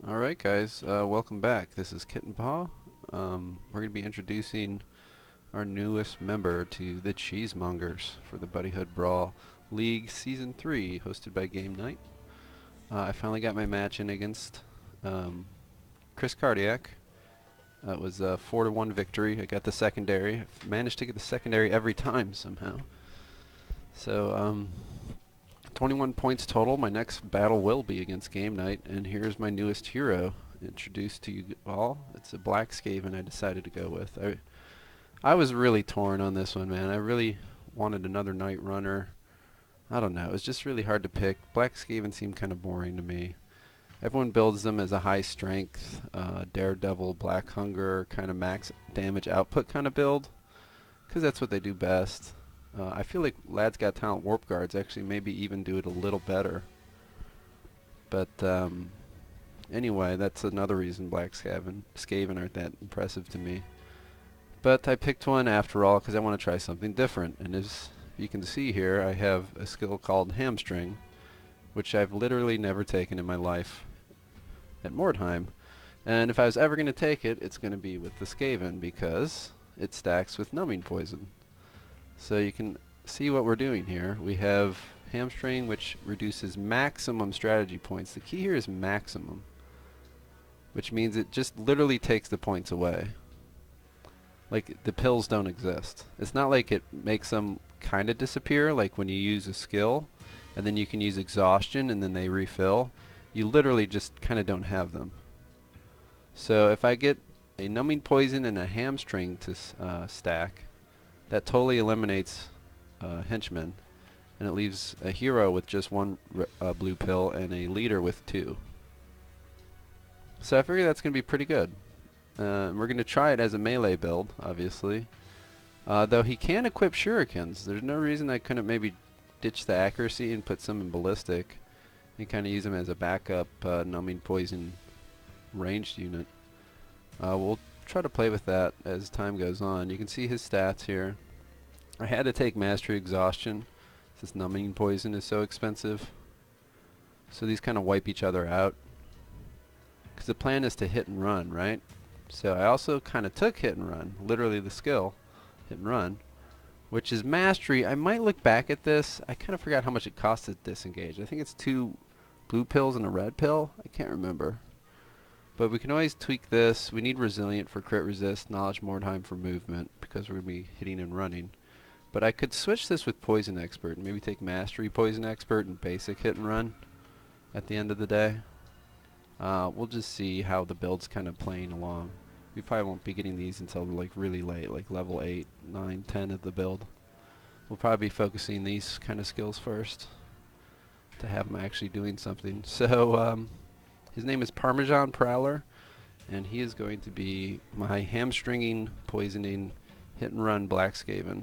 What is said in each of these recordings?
Alright guys, welcome back. This is Kitten Paw. We're going to be introducing our newest member to the Mongers for the Buddyhood Brawl League Season 3, hosted by Game Night. I finally got my match in against Chris Cardiac. It was a 4-1 victory. I got the secondary. I managed to get the secondary every time somehow. So, 21 points total. My next battle will be against Game Night, and here's my newest hero introduced to you all. It's a Black Skaven I decided to go with. I was really torn on this one, man. I really wanted another Night Runner. I don't know. It was just really hard to pick. Black Skaven seemed kind of boring to me. Everyone builds them as a high strength, Daredevil, Black Hunger, kind of max damage output kind of build, because that's what they do best. I feel like Lad's Got Talent Warp Guards actually maybe even do it a little better. But anyway, that's another reason Black Skaven aren't that impressive to me. But I picked one after all because I want to try something different. And as you can see here, I have a skill called Hamstring, which I've literally never taken in my life at Mordheim. And if I was ever going to take it, it's going to be with the Skaven because it stacks with Numbing Poison. So you can see what we're doing here. We have Hamstring, which reduces maximum strategy points. The key here is maximum, which means it just literally takes the points away. Like, the pills don't exist. It's not like it makes them kind of disappear, like when you use a skill, and then you can use exhaustion, and then they refill. You literally just kind of don't have them. So if I get a Numbing Poison and a Hamstring to stack, that totally eliminates henchmen, and it leaves a hero with just one blue pill and a leader with 2. So I figure that's going to be pretty good. We're going to try it as a melee build, obviously. Though he can equip shurikens. There's no reason I couldn't maybe ditch the accuracy and put some in ballistic and kind of use them as a backup numbing poison ranged unit. We'll try to play with that as time goes on. You can see his stats here. I had to take Mastery Exhaustion since Numbing Poison is so expensive. So these kind of wipe each other out. Because the plan is to hit and run, right? So I also kind of took hit and run, literally the skill, hit and run, which is Mastery. I might look back at this. I kind of forgot how much it costs to disengage. I think it's 2 blue pills and a red pill. I can't remember. But we can always tweak this. We need Resilient for crit resist, Knowledge Mordheim for movement, because we're going to be hitting and running. But I could switch this with Poison Expert, and maybe take Mastery Poison Expert and basic hit and run at the end of the day. We'll just see how the build's kind of playing along. We probably won't be getting these until like really late, like level 8, 9, 10 of the build. We'll probably be focusing these kind of skills first to have them actually doing something. So his name is Parmesan Prowler, and he is going to be my hamstringing, poisoning, hit and run Black Skaven,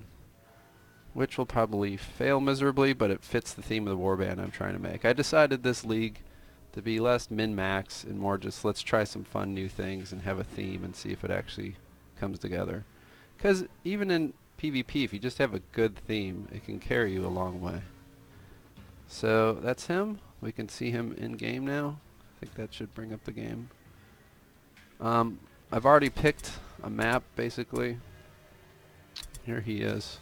which will probably fail miserably, but it fits the theme of the warband I'm trying to make. I decided this league to be less min-max and more just let's try some fun new things and have a theme and see if it actually comes together. Because even in PvP, if you just have a good theme, it can carry you a long way. So that's him. We can see him in game now. I think that should bring up the game. I've already picked a map, basically. Here he is.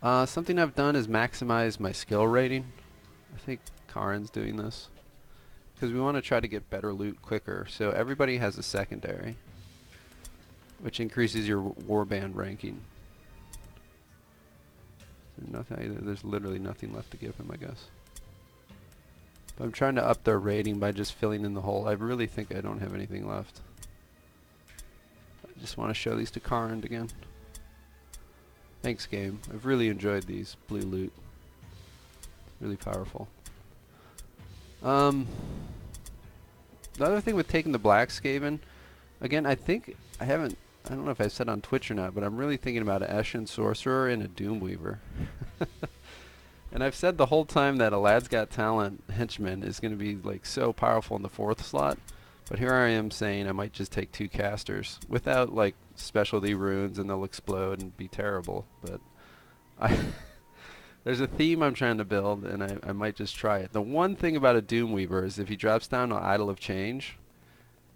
Something I've done is maximize my skill rating. I think Karin's doing this, because we want to try to get better loot quicker. So everybody has a secondary, which increases your warband ranking. There's literally nothing left to give him, I guess. But I'm trying to up their rating by just filling in the hole. I really think I don't have anything left. I just want to show these to Karin again. Thanks, game. I've really enjoyed these blue loot. Really powerful. The other thing with taking the Black Skaven, again, I don't know if I said on Twitch or not, but I'm really thinking about an Eshin Sorcerer and a Doomweaver. And I've said the whole time that a Lad's Got Talent henchman is going to be like so powerful in the 4th slot, but here I am saying I might just take 2 casters without like specialty runes and they'll explode and be terrible. But There's a theme I'm trying to build, and I might just try it. The one thing about a Doomweaver is if he drops down to Idol of Change,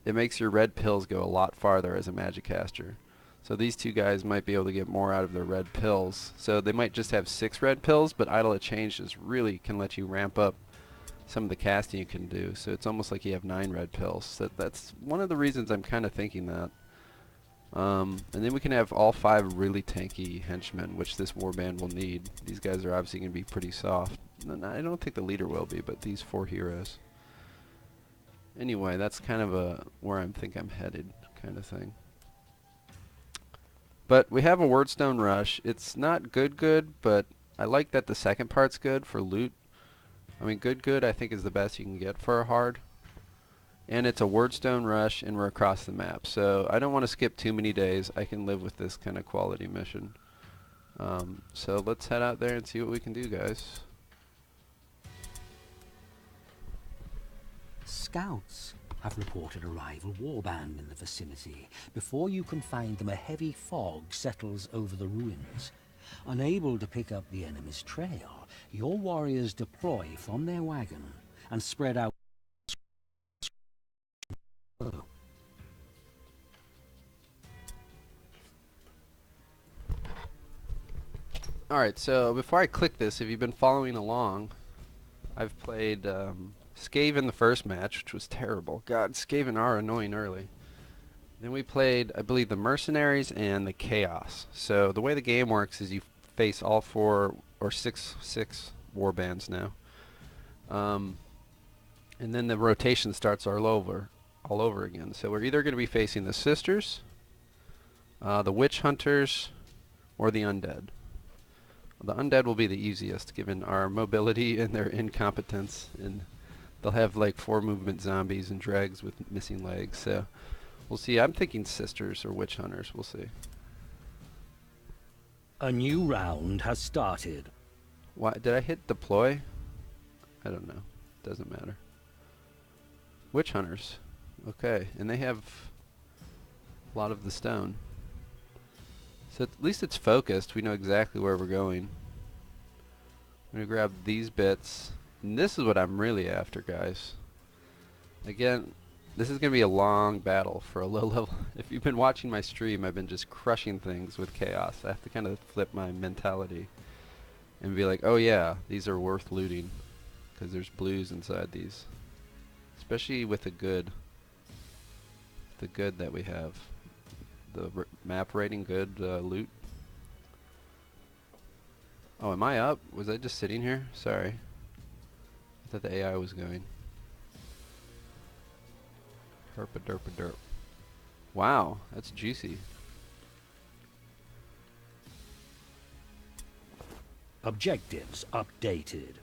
it makes your red pills go a lot farther as a magic caster. So these two guys might be able to get more out of their red pills. So they might just have 6 red pills, but Idol of Change just really can let you ramp up some of the casting you can do. So it's almost like you have 9 red pills. So that's one of the reasons I'm kind of thinking that. And then we can have all 5 really tanky henchmen, which this warband will need. These guys are obviously going to be pretty soft. And I don't think the leader will be, but these 4 heroes. Anyway, that's kind of where I think I'm headed kind of thing. But we have a Wordstone Rush. It's not good, but I like that the second part's good for loot. I mean, good I think is the best you can get for a hard. And it's a Wordstone Rush, and we're across the map. So I don't want to skip too many days. I can live with this kind of quality mission. So let's head out there and see what we can do, guys. Scouts have reported a rival warband in the vicinity. Before you can find them, a heavy fog settles over the ruins. Unable to pick up the enemy's trail, your warriors deploy from their wagon and spread out. Alright, so before I click this, if you've been following along, I've played Skaven the first match, which was terrible. God, Skaven are annoying early. Then we played, I believe, the Mercenaries and the Chaos. So the way the game works is you face all 4 or 6 warbands now. And then the rotation starts all over again. So we're either going to be facing the Sisters, the Witch Hunters, or the Undead. The Undead will be the easiest, given our mobility and their incompetence. And they'll have like 4 movement zombies and dregs with missing legs. So we'll see. I'm thinking Sisters or Witch Hunters. We'll see. A new round has started. Why did I hit deploy? I don't know. Doesn't matter. Witch Hunters. Okay, and they have a lot of the stone. So at least it's focused. We know exactly where we're going. I'm going to grab these bits. And this is what I'm really after, guys. Again, this is going to be a long battle for a low level. If you've been watching my stream, I've been just crushing things with chaos. I have to kind of flip my mentality and be like, oh yeah, these are worth looting. Because there's blues inside these. Especially with the good that we have. The map rating good loot. Oh, am I up? Was I just sitting here? Sorry. I thought the AI was going. Herpa derpa derp. Wow, that's juicy. Objectives updated.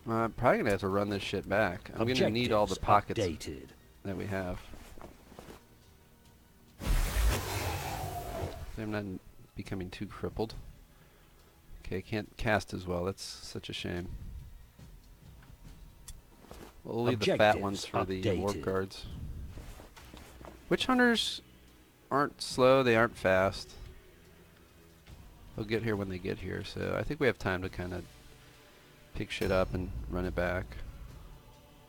I'm probably going to have to run this shit back. I'm going to need all the pockets updated. that we have. I'm not becoming too crippled. Okay, I can't cast as well. That's such a shame. We'll leave the fat ones for the warp guards. Witch Hunters aren't slow, they aren't fast. They'll get here when they get here, so I think we have time to kind of pick shit up and run it back.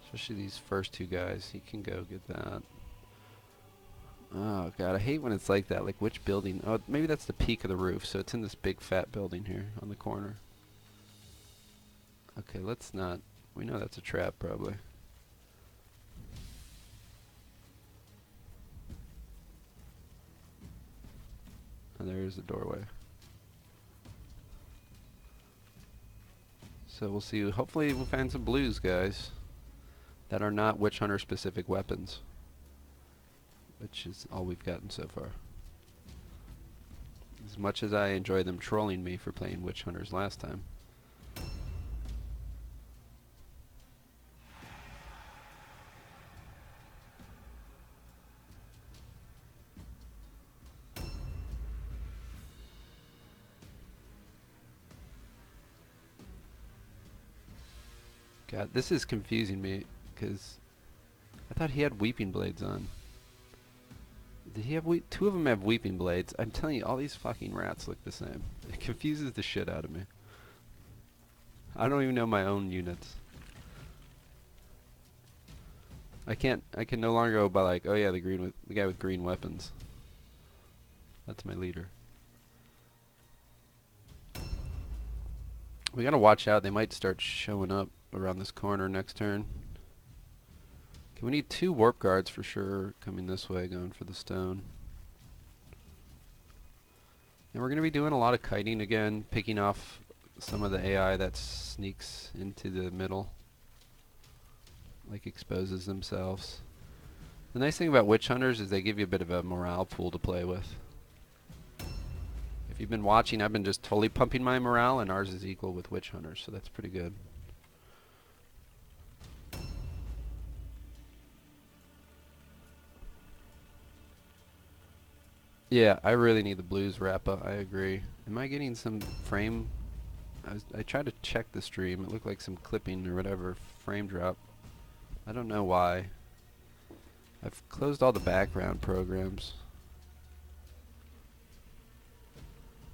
Especially these first 2 guys. He can go get that. Oh god, I hate when it's like that. Like which building? Oh, maybe that's the peak of the roof, so it's in this big fat building here on the corner. Okay, let's not. We know that's a trap probably. And there's the doorway. So we'll see. Hopefully we'll find some blues, guys, that are not Witch Hunter specific weapons, which is all we've gotten so far. As much as I enjoy them trolling me for playing Witch Hunters last time. God, this is confusing me, because I thought he had Weeping Blades on. Did he have two of them have weeping blades? I'm telling you, all these fucking rats look the same. It confuses the shit out of me. I don't even know my own units. I can no longer go by like, oh yeah, the guy with green weapons. That's my leader. We gotta watch out. They might start showing up around this corner next turn. Okay, we need 2 warp guards for sure coming this way, going for the stone. And we're gonna be doing a lot of kiting again, picking off some of the AI that sneaks into the middle, like exposes themselves. The nice thing about witch hunters is they give you a bit of a morale pool to play with. If you've been watching, I've been just totally pumping my morale, and ours is equal with witch hunters, so that's pretty good. Yeah, I really need the blues wrap up. I agree. Am I getting some frame? I tried to check the stream. It looked like some clipping or whatever frame drop. I don't know why. I've closed all the background programs.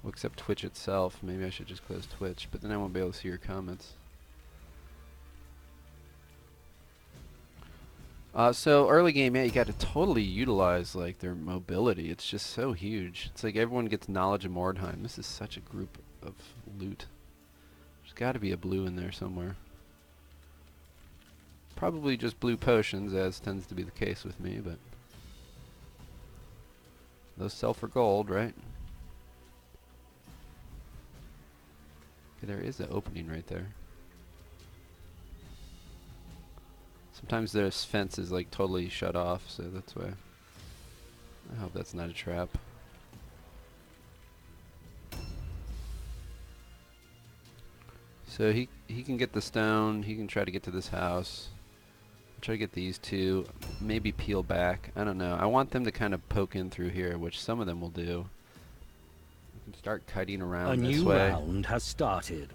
Well, except Twitch itself. Maybe I should just close Twitch, but then I won't be able to see your comments. So early game, yeah, you got to totally utilize like their mobility. It's just so huge. It's like everyone gets knowledge of Mordheim. This is such a group of loot. There's got to be a blue in there somewhere. Probably just blue potions, as tends to be the case with me, but those sell for gold, right? Okay, there is an opening right there. Sometimes this fence is like totally shut off, so that's why. I hope that's not a trap. So he can get the stone. He can try to get to this house. Try to get these 2. Maybe peel back. I don't know. I want them to kind of poke in through here, which some of them will do. We can start kiting around this way. A new round has started.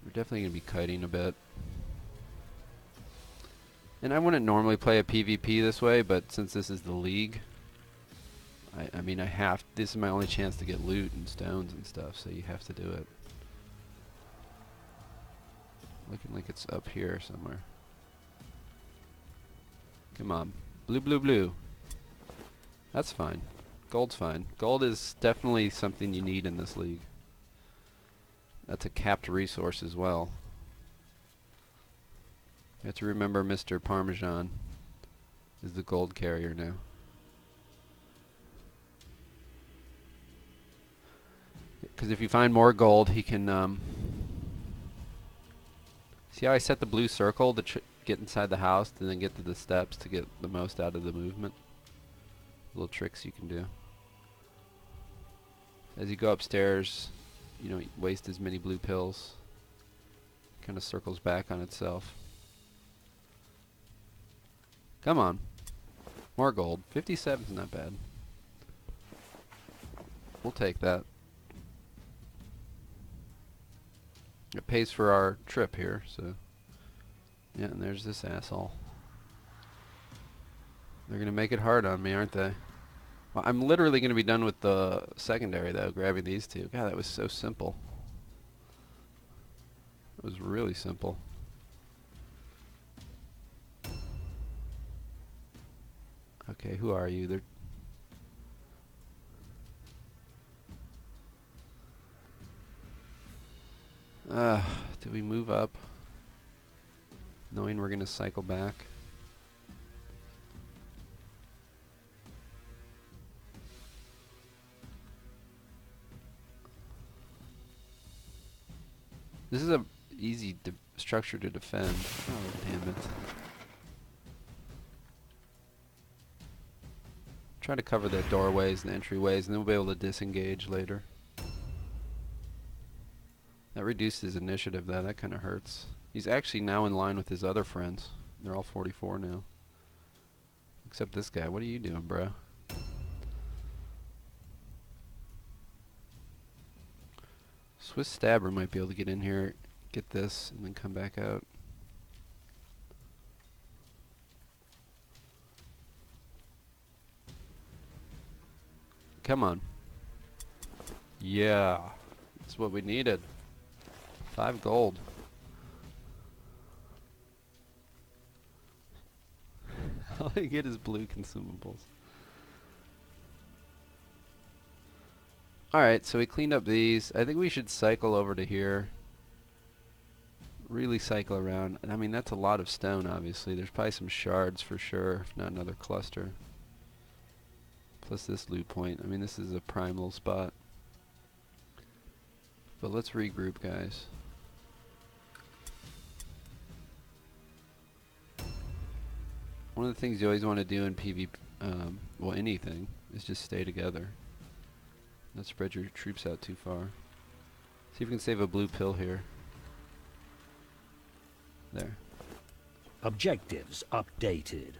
We're definitely going to be kiting a bit. And I wouldn't normally play a PvP this way, but since this is the league, I mean, this is my only chance to get loot and stones and stuff, so you have to do it. Looking like it's up here somewhere. Come on. Blue, blue, blue. That's fine. Gold's fine. Gold is definitely something you need in this league. That's a capped resource as well. You have to remember Mr. Parmesan is the gold carrier now. Because if you find more gold, he can, see how I set the blue circle to get inside the house and then get to the steps to get the most out of the movement? Little tricks you can do. As you go upstairs, you don't waste as many blue pills. Kind of circles back on itself. Come on. More gold. 57 is not bad. We'll take that. It pays for our trip here, so. Yeah, and there's this asshole. They're gonna make it hard on me, aren't they? Well, I'm literally gonna be done with the secondary, though, grabbing these 2. God, that was so simple. It was really simple. Okay, who are you? They're do we move up? Knowing we're gonna cycle back. This is a easy structure to defend. Oh, damn it. Try to cover the doorways and the entryways, and then we'll be able to disengage later. That reduces initiative, though. That kind of hurts. He's actually now in line with his other friends. They're all 44 now. Except this guy. What are you doing, bro? Swiss Stabber might be able to get in here, get this, and then come back out. Come on. Yeah. That's what we needed. 5 gold. All I get is blue consumables. Alright, so we cleaned up these. I think we should cycle over to here. Really cycle around. I mean, that's a lot of stone, obviously. There's probably some shards for sure, if not another cluster. Plus this loot point. I mean, this is a prime little spot. But let's regroup, guys. One of the things you always want to do in PvP, well, anything, is just stay together. Not spread your troops out too far. See if we can save a blue pill here. There. Objectives updated.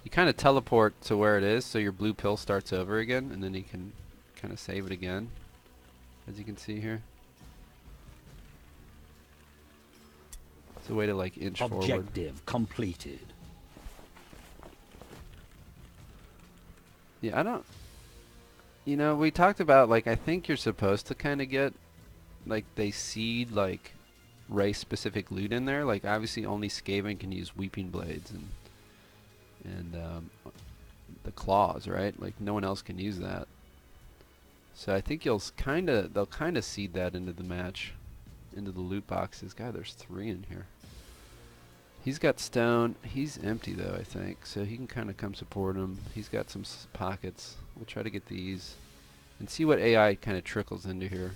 You kind of teleport to where it is, so your blue pill starts over again, and then you can kind of save it again, as you can see here. It's a way to like inch forward. Objective completed. Yeah, I don't... You know, we talked about, like, I think you're supposed to kind of get, like, they seed, like, race-specific loot in there. Like, obviously only Skaven can use Weeping Blades and the Claws, right? Like, no one else can use that. So I think they'll kind of seed that into the match, into the loot boxes. God, there's 3 in here. He's got stone. He's empty, though, I think. So he can kind of come support him. He's got some pockets. We'll try to get these and see what AI kind of trickles into here.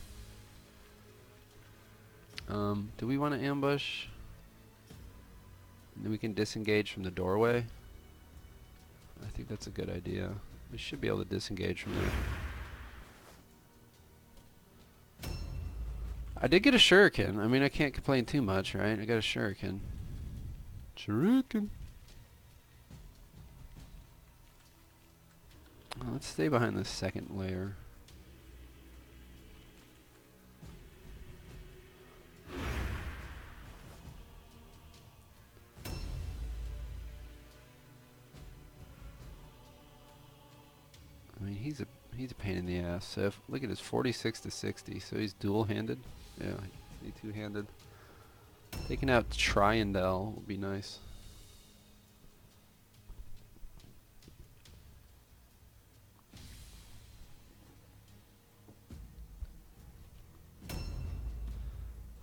Do we want to ambush? And then we can disengage from the doorway. I think that's a good idea. We should be able to disengage from there. I did get a shuriken. I mean, I can't complain too much, right? I got a shuriken. Shuriken. Let's stay behind this second layer. I mean, he's a pain in the ass. So if, look at his 46 to 60. So he's dual-handed. Yeah, he's two-handed. Taking out Triandel would be nice.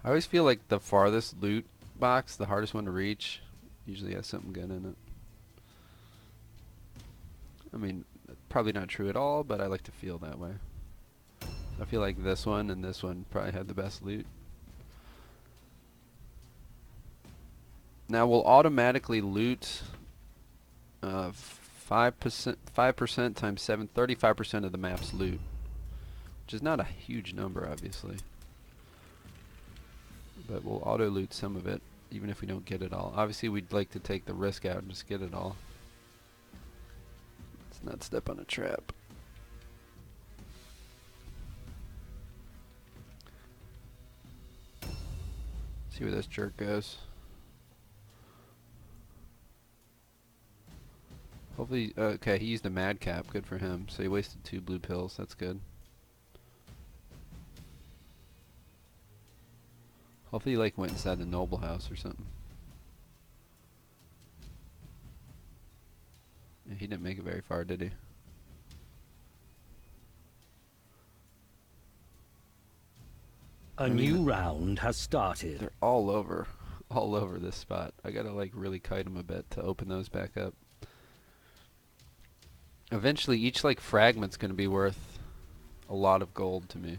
I always feel like the farthest loot box, the hardest one to reach, usually has something good in it. I mean, probably not true at all, but I like to feel that way. I feel like this one and this one probably had the best loot. Now we'll automatically loot 5% times 7, 35% of the map's loot, which is not a huge number, obviously. But we'll auto loot some of it, even if we don't get it all. Obviously, we'd like to take the risk out and just get it all. Let's not step on a trap. See where this jerk goes. Hopefully, okay, he used a madcap. Good for him. So he wasted 2 blue pills. That's good. Hopefully he like went inside the noble house or something. Yeah, he didn't make it very far, did he? A new round has started. They're all over this spot. I gotta like really kite them a bit to open those back up. Eventually each like fragment's gonna be worth a lot of gold to me.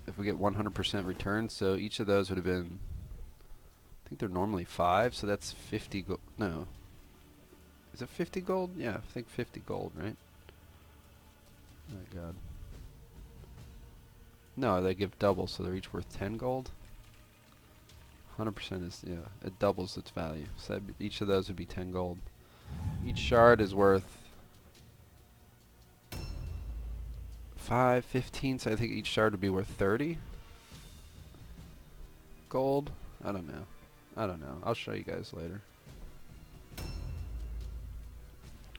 If we get 100% return, so each of those would have been, I think they're normally 5, so that's 50 gold. No. Is it 50 gold? Yeah, I think 50 gold, right? Oh my god. No, they give double, so they're each worth 10 gold. 100% is, yeah, it doubles its value. So each of those would be 10 gold. Each shard is worth 5, 15, so I think each shard would be worth 30 gold. I don't know. I'll show you guys later.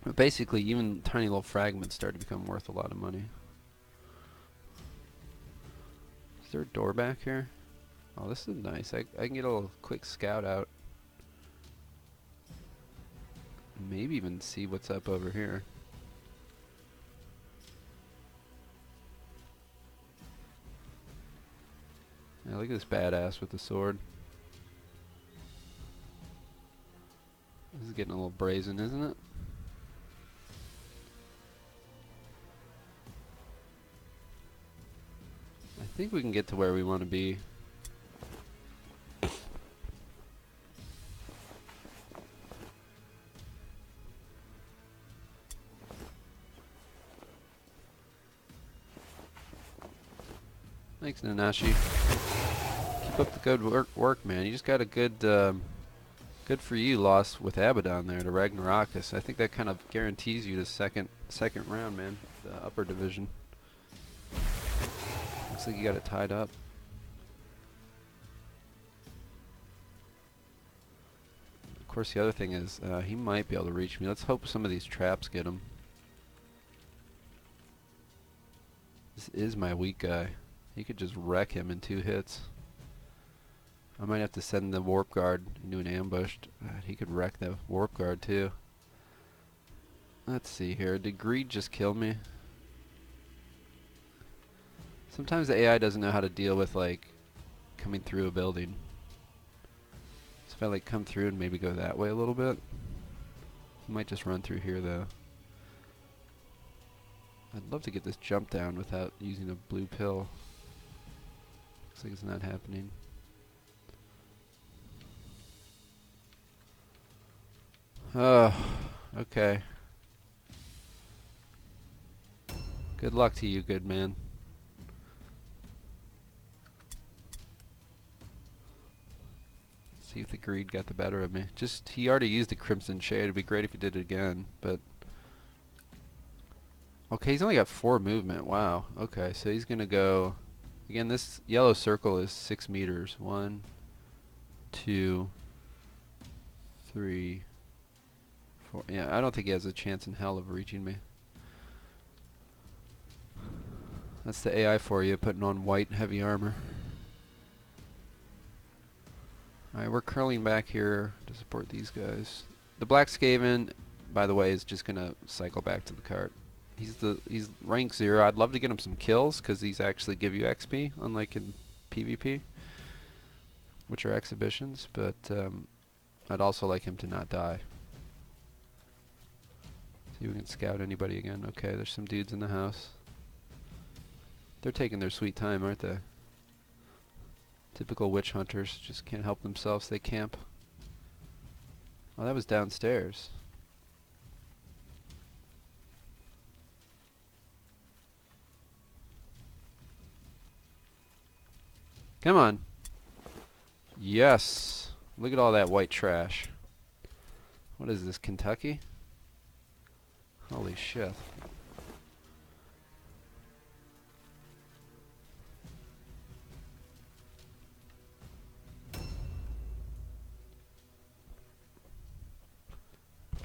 But basically, even tiny little fragments start to become worth a lot of money. Is there a door back here? Oh, this is nice. I can get a little quick scout out. Maybe even see what's up over here. Yeah, look at this badass with the sword. This is getting a little brazen, isn't it? I think we can get to where we want to be. Thanks, Nanashi. Keep up the good work, man. You just got a good, good for you loss with Abaddon there to Ragnarokis. I think that kind of guarantees you the second round, man. The upper division. Looks like you got it tied up. Of course, the other thing is he might be able to reach me. Let's hope some of these traps get him. This is my weak guy. He could just wreck him in 2 hits. I might have to send the warp guard into an ambush. He could wreck the warp guard too. Let's see here. Did greed just kill me? Sometimes the AI doesn't know how to deal with like coming through a building. So if I like come through and maybe go that way a little bit, he might just run through here though. I'd love to get this jump down without using a blue pill. Looks like it's not happening. Oh, okay. Good luck to you, good man. See if the greed got the better of me. Just, he already used the Crimson Shade. It'd be great if he did it again, but... Okay, he's only got 4 movement. Wow. Okay, so he's gonna go... Again, this yellow circle is 6 meters. 1, 2, 3, 4. Yeah, I don't think he has a chance in hell of reaching me. That's the AI for you, putting on white heavy armor. Alright, we're curling back here to support these guys. The Black Skaven, by the way, is just gonna cycle back to the cart. He's rank 0. I'd love to get him some kills because these actually give you XP, unlike in PvP, which are exhibitions. But I'd also like him to not die. See if we can scout anybody again. Okay, there's some dudes in the house. They're taking their sweet time, aren't they? Typical witch hunters, just can't help themselves. They camp. Oh, that was downstairs. Come on. Yes. Look at all that white trash. What is this, Kentucky? Holy shit.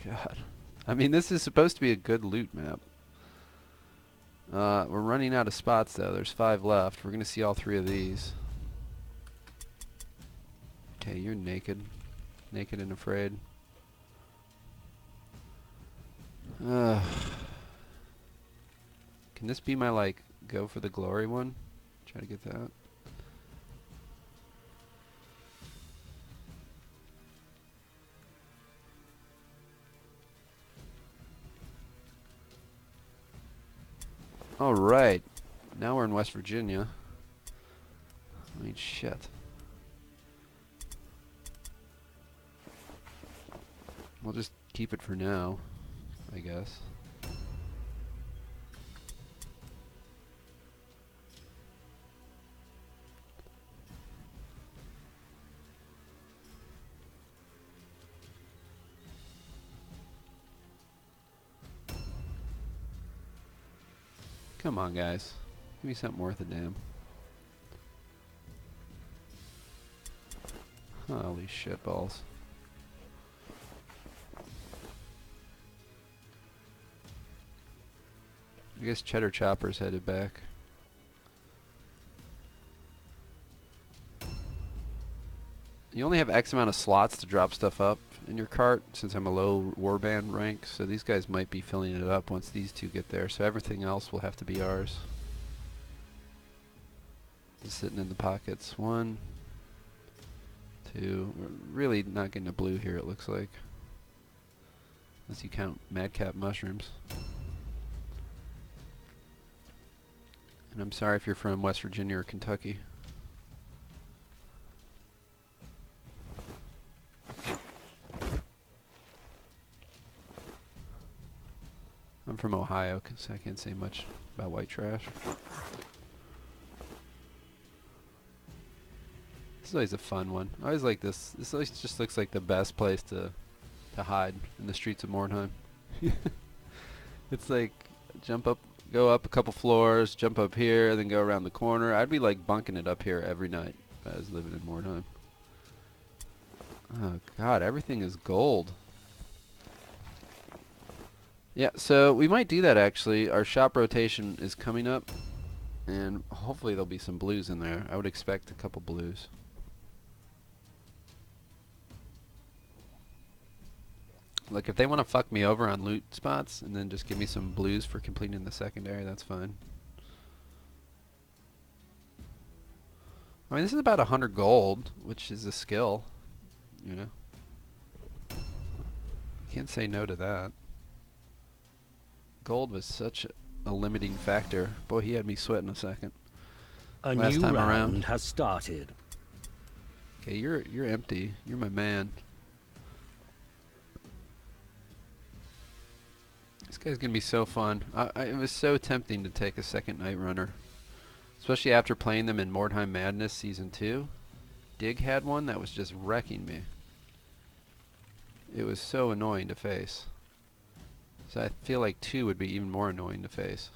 God. I mean, this is supposed to be a good loot map. We're running out of spots, though. There's 5 left. We're going to see all 3 of these. Okay, you're naked. Naked and afraid. Can this be my, like, go for the glory one? Try to get that. Alright. Now we're in West Virginia. I mean, shit. We'll just keep it for now, I guess. Come on, guys. Give me something worth a damn. Holy shit balls. I guess Cheddar Chopper's headed back. You only have X amount of slots to drop stuff up in your cart, since I'm a low warband rank, so these guys might be filling it up once these two get there, so everything else will have to be ours. Just sitting in the pockets. 1, 2. We're really not getting a blue here, it looks like. Unless you count madcap mushrooms. And I'm sorry if you're from West Virginia or Kentucky. I'm from Ohio, so I can't say much about white trash. This is always a fun one. I always like this. This always just looks like the best place to hide in the streets of Mordheim. It's like jump up, go up a couple floors, jump up here, then go around the corner. I'd be like bunking it up here every night if I was living in Mordheim. Oh god, everything is gold. Yeah, so we might do that actually. Our shop rotation is coming up, and hopefully there'll be some blues in there. I would expect a couple blues. Like, if they want to fuck me over on loot spots and then just give me some blues for completing the secondary, that's fine. I mean, this is about 100 gold, which is a skill, you know. Can't say no to that. Gold was such a limiting factor. Boy, he had me sweating a second. A Last new time round around. has started. Okay, you're empty. You're my man. This guy's gonna be so fun. It was so tempting to take a second Night Runner, especially after playing them in Mordheim Madness Season 2. Dig had one that was just wrecking me. It was so annoying to face. So I feel like 2 would be even more annoying to face.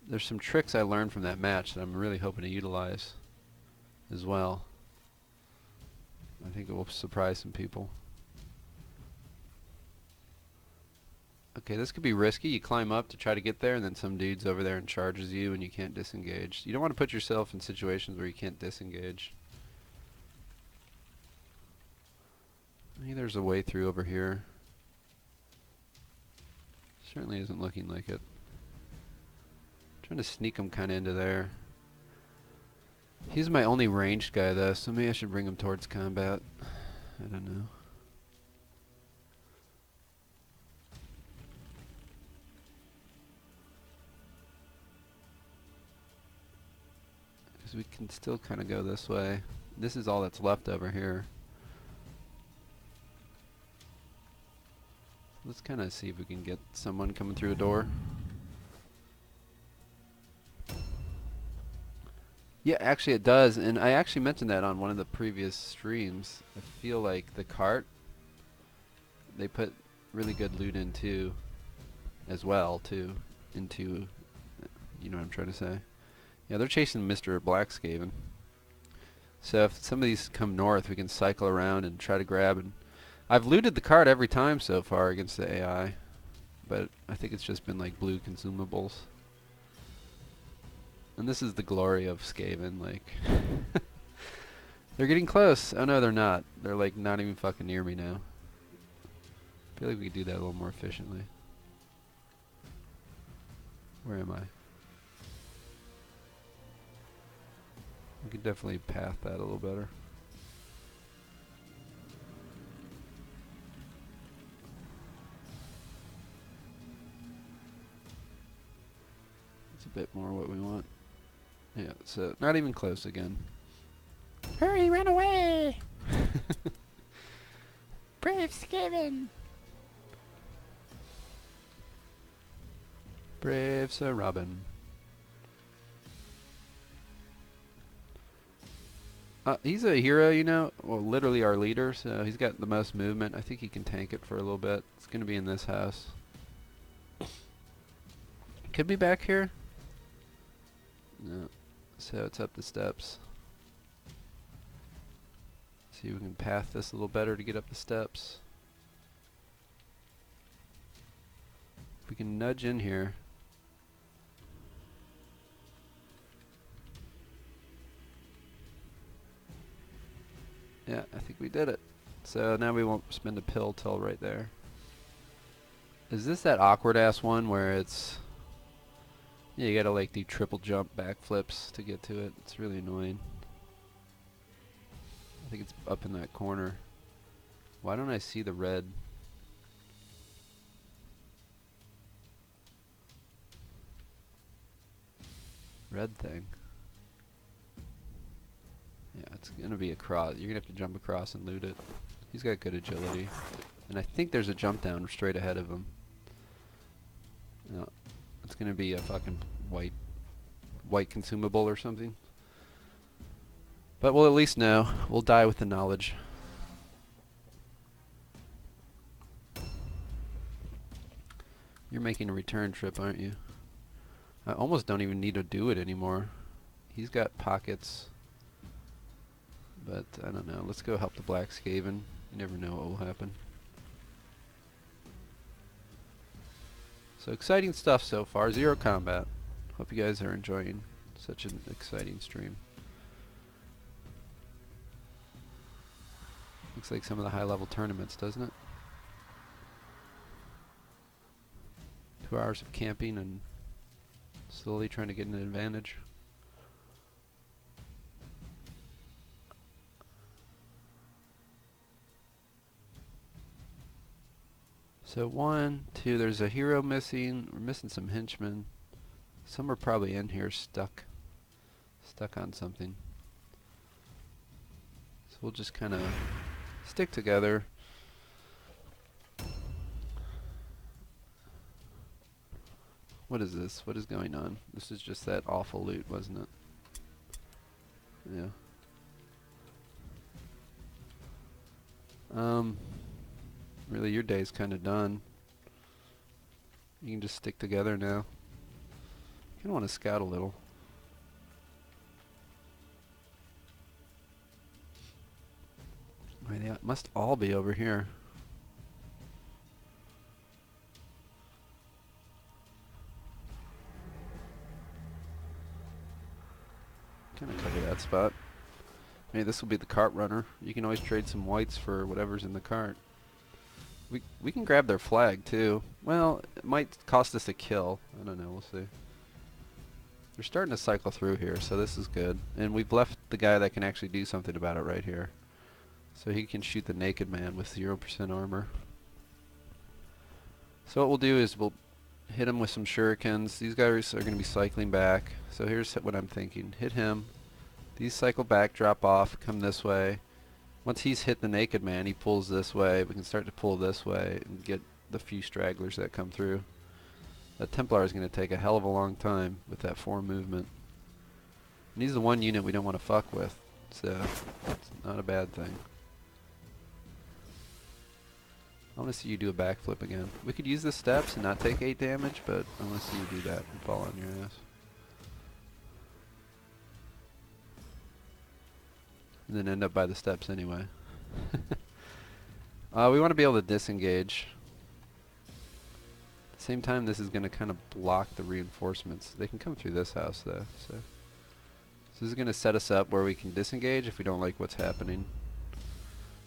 There's some tricks I learned from that match that I'm really hoping to utilize as well. I think it will surprise some people. Okay, this could be risky. You climb up to try to get there, and then some dude's over there and charges you, and you can't disengage. You don't want to put yourself in situations where you can't disengage. Maybe there's a way through over here. Certainly isn't looking like it. Trying to sneak him kind of into there. He's my only ranged guy, though, so maybe I should bring him towards combat. I don't know. We can still kind of go this way. This is all that's left over here. Let's kind of see if we can get someone coming through a door. Yeah, actually it does, and I actually mentioned that on one of the previous streams. I feel like the cart, they put really good loot into as well, too. Into, you know what I'm trying to say. Yeah, they're chasing Mr. Blackskaven. So if some of these come north, we can cycle around and try to grab. And I've looted the cart every time so far against the AI, but I think it's just been like blue consumables. And this is the glory of Skaven, like they're getting close. Oh no, they're not. They're like not even fucking near me now. I feel like we could do that a little more efficiently. Where am I? We could definitely path that a little better. It's a bit more what we want. Yeah, so not even close again. Hurry, run away! Brave Skaven! Brave Sir Robin. He's a hero, you know, well, literally our leader, so he's got the most movement. I think he can tank it for a little bit. It's going to be in this house. Could be back here. No. So it's up the steps. See if we can path this a little better to get up the steps. We can nudge in here. Yeah, I think we did it. So now we won't spend a pill till right there. Is this that awkward ass one where it's... Yeah, you gotta like do triple jump backflips to get to it. It's really annoying. I think it's up in that corner. Why don't I see the red? Red thing. Yeah, it's gonna be across. You're gonna have to jump across and loot it. He's got good agility. And I think there's a jump down straight ahead of him. No, it's gonna be a fucking white consumable or something. But we'll at least know. We'll die with the knowledge. You're making a return trip, aren't you? I almost don't even need to do it anymore. He's got pockets. But I don't know. Let's go help the Black Skaven. You never know what will happen. So exciting stuff so far. Zero combat. Hope you guys are enjoying such an exciting stream. Looks like some of the high level tournaments, doesn't it? 2 hours of camping and slowly trying to get an advantage. So 1, 2, there's a hero missing. We're missing some henchmen. Some are probably in here stuck on something. So we'll just kind of stick together. What is this? What is going on? This is just that awful loot, wasn't it? Yeah. Really, your day's kind of done. You can just stick together now. You want to scout a little. They must all be over here. Kind of cover that spot. Maybe this will be the cart runner. You can always trade some whites for whatever's in the cart. We can grab their flag too. Well, it might cost us a kill. I don't know. We'll see. They're starting to cycle through here, so this is good. And we've left the guy that can actually do something about it right here. So he can shoot the naked man with 0% armor. So what we'll do is we'll hit him with some shurikens. These guys are going to be cycling back. So here's what I'm thinking. Hit him. These cycle back, drop off, come this way. Once he's hit the naked man, he pulls this way. We can start to pull this way and get the few stragglers that come through. That Templar is going to take a hell of a long time with that 4 movement. And he's the one unit we don't want to fuck with. So it's not a bad thing. I want to see you do a backflip again. We could use the steps and not take 8 damage, but I want to see you do that and fall on your ass. And then end up by the steps anyway. We want to be able to disengage. At the same time, this is going to kind of block the reinforcements. They can come through this house though. So this is going to set us up where we can disengage if we don't like what's happening.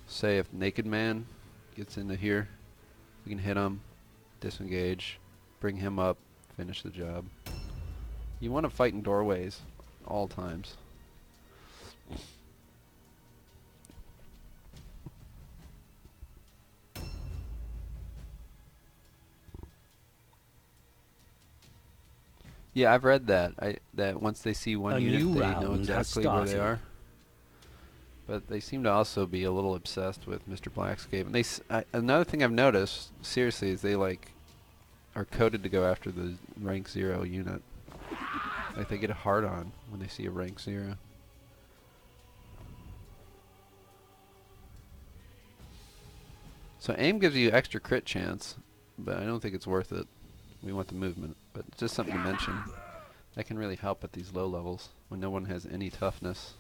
Say if Naked Man gets into here, we can hit him, disengage, bring him up, finish the job. You want to fight in doorways all times. Yeah, I've read that. That once they see one unit, they know exactly where they are. But they seem to also be a little obsessed with Mr. Blackscape. And another thing I've noticed, seriously, is they like are coded to go after the rank 0 unit. Like they get a hard on when they see a rank 0. So aim gives you extra crit chance, but I don't think it's worth it. We want the movement, but it's just something to mention. That can really help at these low levels when no one has any toughness.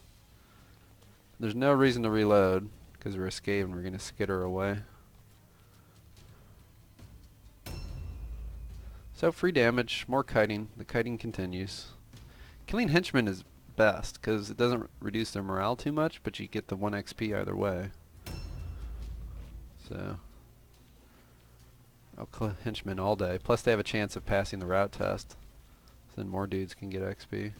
There's no reason to reload because we're escaped and we're going to skitter away. So free damage, more kiting. The kiting continues. Killing henchmen is best because it doesn't reduce their morale too much, but you get the 1 XP either way. So I'll kill henchmen all day. Plus they have a chance of passing the route test. So then more dudes can get XP.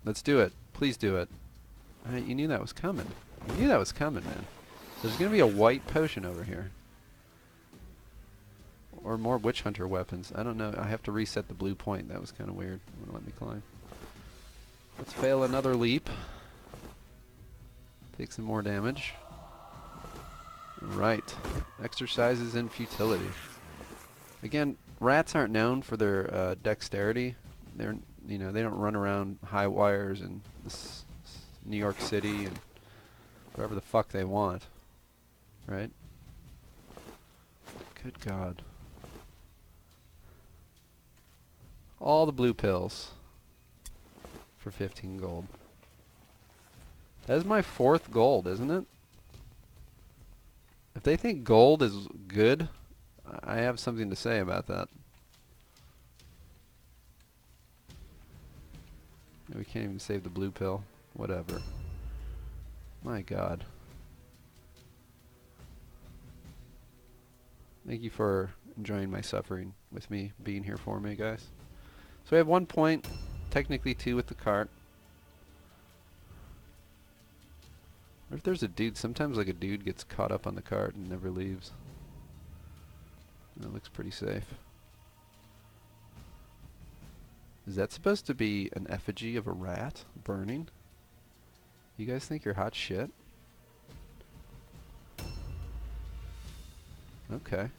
Let's do it. Please do it. Alright, you knew that was coming. You knew that was coming, man. There's gonna be a white potion over here. Or more witch hunter weapons. I don't know. I have to reset the blue point. That was kind of weird. It wouldn't let me climb. Let's fail another leap. Take some more damage. Right. Exercises in futility. Again, rats aren't known for their dexterity. They're, you know, they don't run around high wires in this New York City and wherever the fuck they want. Right? Good God. All the blue pills for 15 gold. That is my 4th gold, isn't it? If they think gold is good, I have something to say about that. We can't even save the blue pill. Whatever. My God. Thank you for enjoying my suffering with me, being here for me, guys. So we have 1 point, technically 2 with the cart. What if there's a dude? Sometimes like a dude gets caught up on the cart and never leaves. That looks pretty safe. Is that supposed to be an effigy of a rat burning? You guys think you're hot shit? Okay.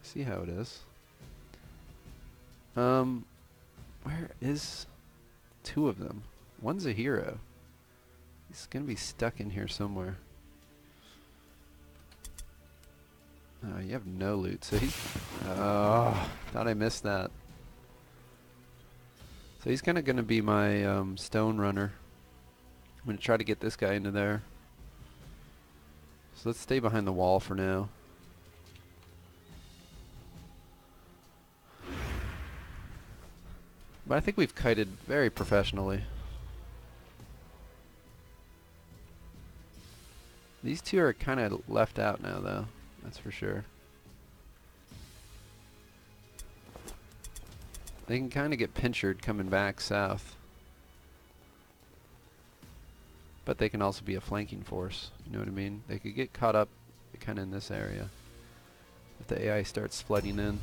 See how it is. Where is 2 of them? One's a hero. He's gonna be stuck in here somewhere. Oh, you have no loot, so he's... Oh, thought I missed that. So he's kinda gonna be my stone runner. I'm gonna try to get this guy into there. So let's stay behind the wall for now. But I think we've kited very professionally. These 2 are kind of left out now, though. That's for sure. They can kind of get pinchered coming back south. But they can also be a flanking force. You know what I mean? They could get caught up kind of in this area if the AI starts flooding in.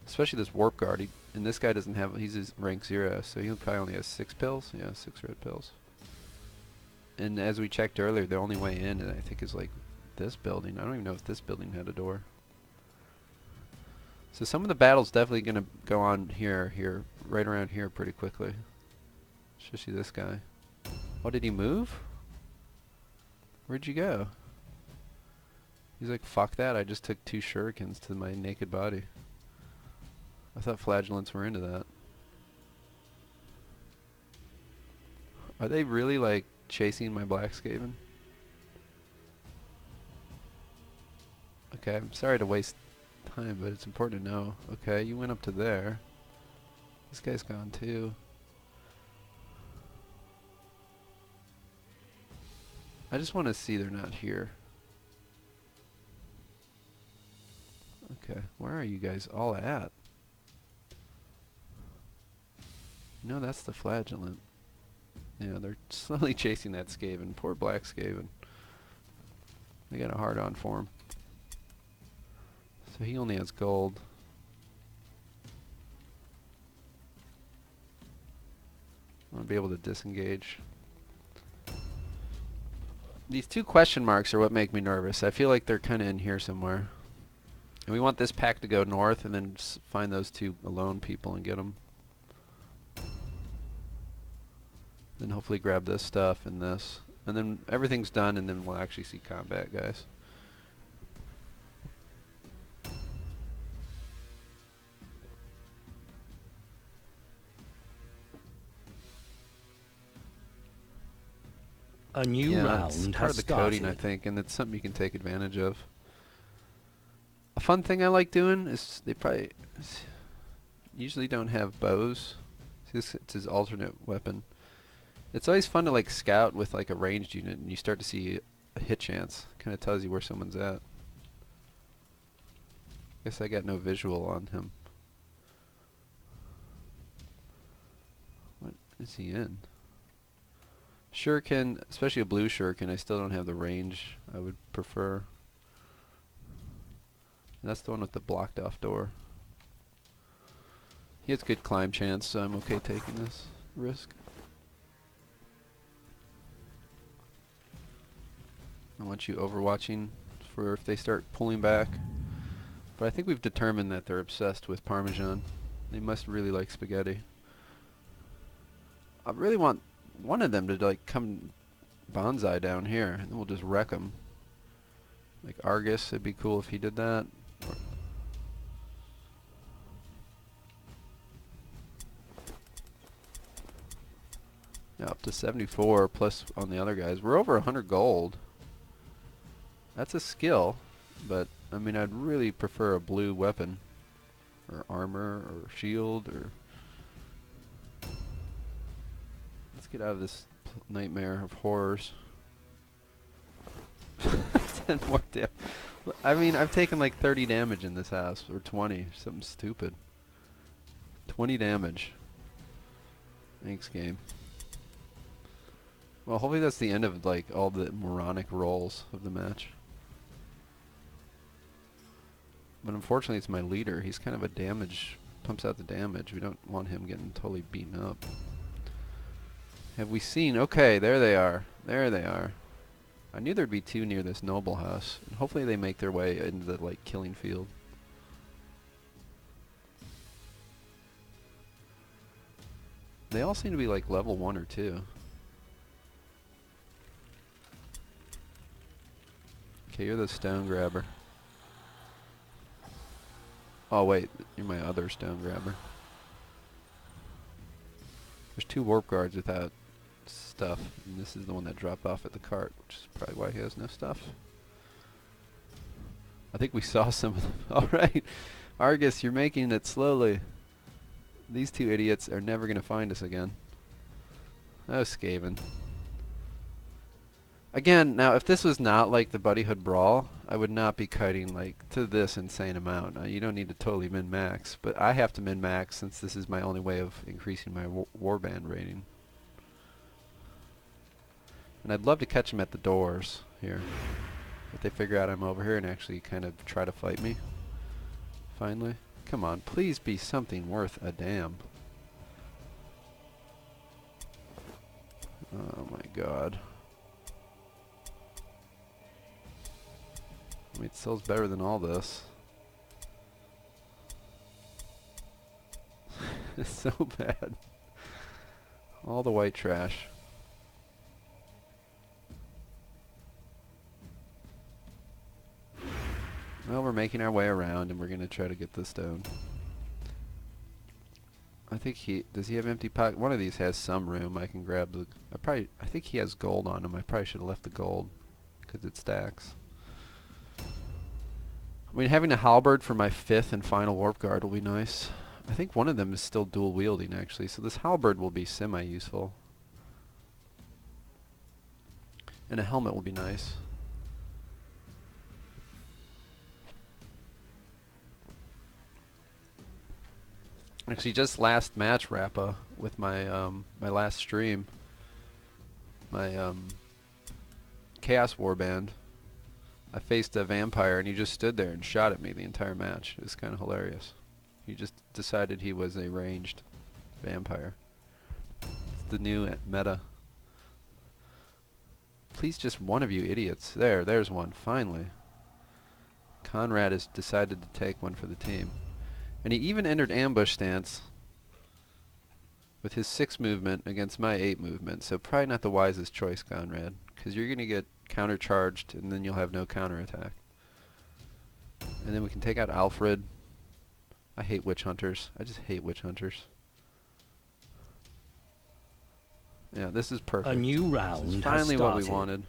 Especially this warp guard. And this guy doesn't have... He's his rank 0, so he probably only has 6 pills. Yeah, 6 red pills. And as we checked earlier, the only way in, I think, is like this building. I don't even know if this building had a door. So some of the battle's definitely going to go on here, right around here pretty quickly. Especially this guy. Oh, did he move? Where'd you go? He's like, fuck that, I just took 2 shurikens to my naked body. I thought flagellants were into that. Are they really like chasing my black skaven? Okay, I'm sorry to waste time, but it's important to know. Okay, you went up to there. This guy's gone too. I just want to see they're not here. Okay, where are you guys all at? No, that's the flagellant. Yeah, they're slowly chasing that Skaven. Poor black Skaven. They got a hard on for him. So he only has gold. I want to be able to disengage. These 2 question marks are what make me nervous. I feel like they're kind of in here somewhere. And we want this pack to go north and then find those 2 alone people and get them. Then hopefully grab this stuff and this. And then everything's done and then we'll actually see combat, guys. A new Yeah, it's round part has of the coding, I started. think, and it's something you can take advantage of. A fun thing I like doing is they probably usually don't have bows. It's his alternate weapon. It's always fun to like scout with like a ranged unit, and you start to see a hit chance. Kind of tells you where someone's at. Guess I got no visual on him. What is he in? Shuriken, especially a blue shuriken, I still don't have the range I would prefer. And that's the one with the blocked off door. He has good climb chance, so I'm okay taking this risk. I want you overwatching for if they start pulling back. But I think we've determined that they're obsessed with Parmesan. They must really like spaghetti. I really want one of them to like come bonsai down here, and then we'll just wreck them. Like Argus, it'd be cool if he did that. Yeah, up to 74 plus on the other guys. We're over 100 gold. That's a skill, but I mean, I'd really prefer a blue weapon, or armor, or shield, or. Let's get out of this nightmare of horrors. 10 more damage. I mean, I've taken like 30 damage in this house, or 20, something stupid. 20 damage. Thanks, game. Well, hopefully that's the end of like all the moronic rolls of the match. But unfortunately, it's my leader. He's kind of a damage, pumps out the damage. We don't want him getting totally beaten up. Have we seen? Okay, there they are. There they are. I knew there'd be two near this noble house. And hopefully they make their way into the like killing field. They all seem to be like level 1 or 2. Okay, you're the stone grabber. Oh wait, you're my other stone grabber. There's 2 warp guards without stuff, and this is the one that dropped off at the cart, which is probably why he has no stuff. I think we saw some of them. Alright, Argus, you're making it slowly. These 2 idiots are never going to find us again. Oh, Skaven. Again, now if this was not like the Buddyhood Brawl, I would not be kiting like to this insane amount. You don't need to totally min-max, but I have to min-max since this is my only way of increasing my warband rating. And I'd love to catch them at the doors here. If they figure out I'm over here and actually kind of try to fight me. Finally. Come on, please be something worth a damn. Oh my god. I mean, it still's better than all this. It's so bad. All the white trash. Well, we're making our way around, and we're going to try to get the stone. I think does he have empty pocket? One of these has some room. I can grab the, I think he has gold on him. I probably should have left the gold, because it stacks. I mean, having a halberd for my 5th and final warp guard will be nice. I think one of them is still dual wielding, actually, so this halberd will be semi-useful. And a helmet will be nice. Actually, just last match Rappa with my my last stream, my Chaos Warband. I faced a vampire and he just stood there and shot at me the entire match. It was kind of hilarious. He just decided he was a ranged vampire. It's the new meta. Please, just one of you idiots. There's one, finally. Conrad has decided to take one for the team. And he even entered ambush stance with his 6 movement against my 8 movement. So probably not the wisest choice, Conrad, because you're going to get countercharged and then you'll have no counterattack. And then we can take out Alfred. I hate witch hunters. I just hate witch hunters. Yeah, this is perfect. A new This round is has finally what we started. wanted.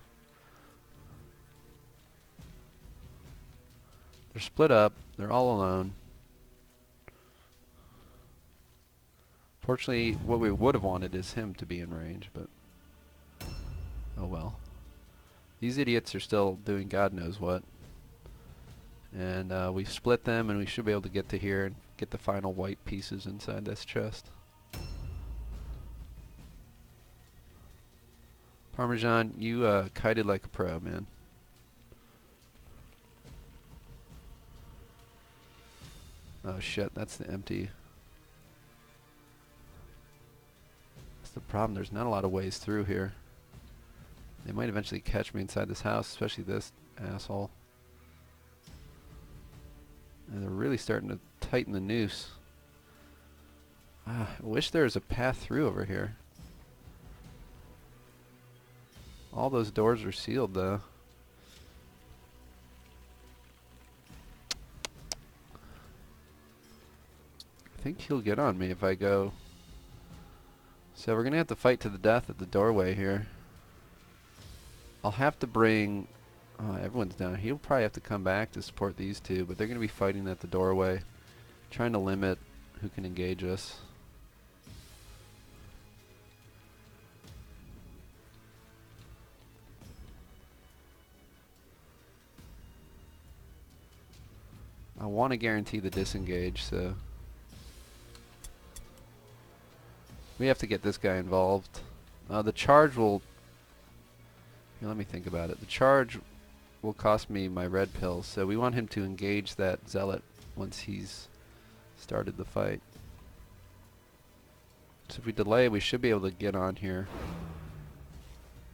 They're split up. They're all alone. Fortunately, what we would have wanted is him to be in range, but oh well. These idiots are still doing God knows what. And we've split them, and we should be able to get to here and get the final white pieces inside this chest. Parmesan, you kited like a pro, man. Oh shit, that's the empty. That's the problem, there's not a lot of ways through here. They might eventually catch me inside this house, especially this asshole. And they're really starting to tighten the noose. I wish there was a path through over here. All those doors are sealed though. I think he'll get on me if I go. So we're gonna have to fight to the death at the doorway here. I'll have to bring... everyone's down. He'll probably have to come back to support these two, but they're gonna be fighting at the doorway, trying to limit who can engage us. I want to guarantee the disengage, so we have to get this guy involved. The charge will... Here, let me think about it. The charge will cost me my red pills, so we want him to engage that zealot once he's started the fight. So if we delay, we should be able to get on here.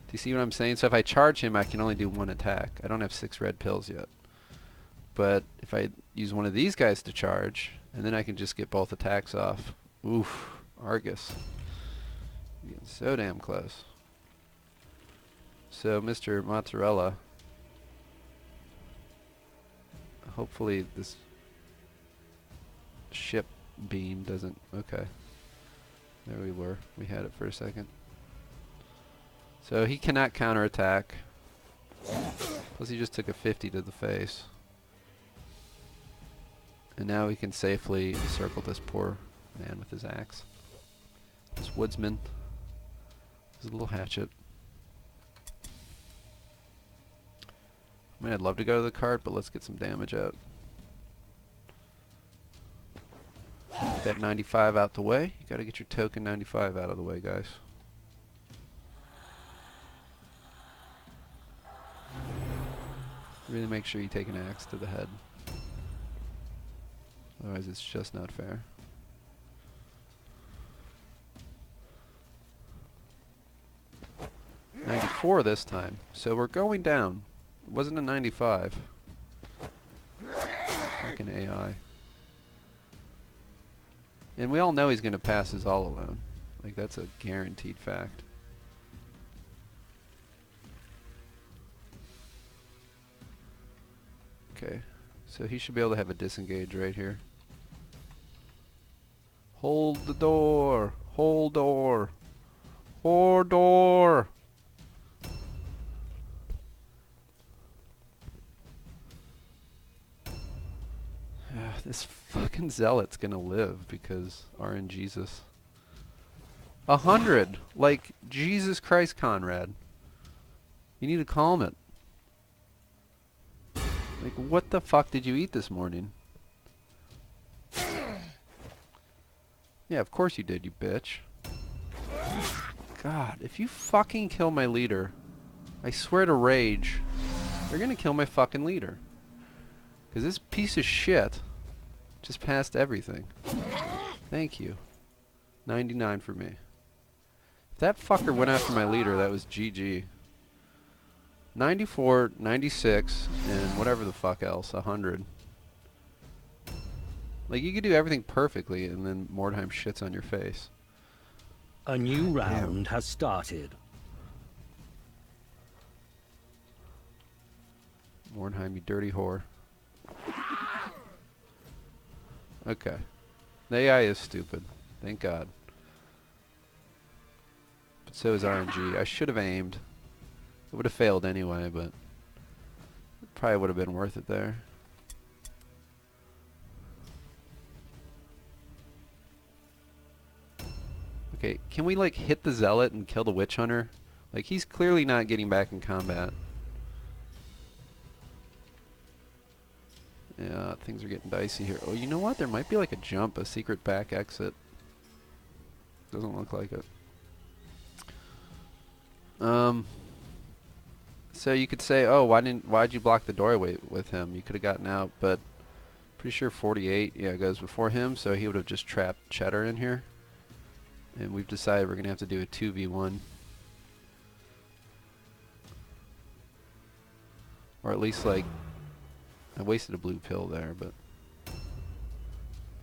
Do you see what I'm saying? So if I charge him, I can only do one attack. I don't have 6 red pills yet. But if I use one of these guys to charge, and then I can just get both attacks off. Oof, Argus. You're getting so damn close. So Mr. Mozzarella, hopefully this ship beam doesn't... Okay. There we were. We had it for a second. So he cannot counterattack. Plus he just took a 50 to the face. And now we can safely circle this poor man with his axe. This woodsman. His little hatchet. I mean, I'd love to go to the cart, but let's get some damage out. Get that 95 out the way. You gotta get your token 95 out of the way, guys. Really make sure you take an axe to the head. Otherwise it's just not fair. .94 this time. So we're going down. It wasn't a 95. Fucking AI. And we all know he's going to pass his all alone. Like, that's a guaranteed fact. Okay. So he should be able to have a disengage right here. Hold the door. Hold door. Hold door. This fucking zealot's gonna live because RNGesus. 100! Like, Jesus Christ, Conrad. You need to calm it. Like, what the fuck did you eat this morning? Yeah, of course you did, you bitch. God, if you fucking kill my leader, I swear to rage, you're gonna kill my fucking leader. Because this piece of shit just passed everything. Thank you. 99 for me. If that fucker went after my leader, that was GG. 94, 96, and whatever the fuck else, 100. Like, you could do everything perfectly, and then Mordheim shits on your face. A new round has started. Mordheim, you dirty whore. Okay. The AI is stupid. Thank God. So is RNG. I should have aimed. It would have failed anyway, but it probably would have been worth it there. Okay, can we like hit the zealot and kill the witch hunter? Like, he's clearly not getting back in combat. Yeah, things are getting dicey here. Oh, you know what? There might be like a jump, a secret back exit. Doesn't look like it. So you could say, oh, why'd you block the doorway with him? You could have gotten out, but pretty sure 48, yeah, goes before him, so he would have just trapped Cheddar in here. And we've decided we're gonna have to do a 2v1. Or at least, like, I wasted a blue pill there, but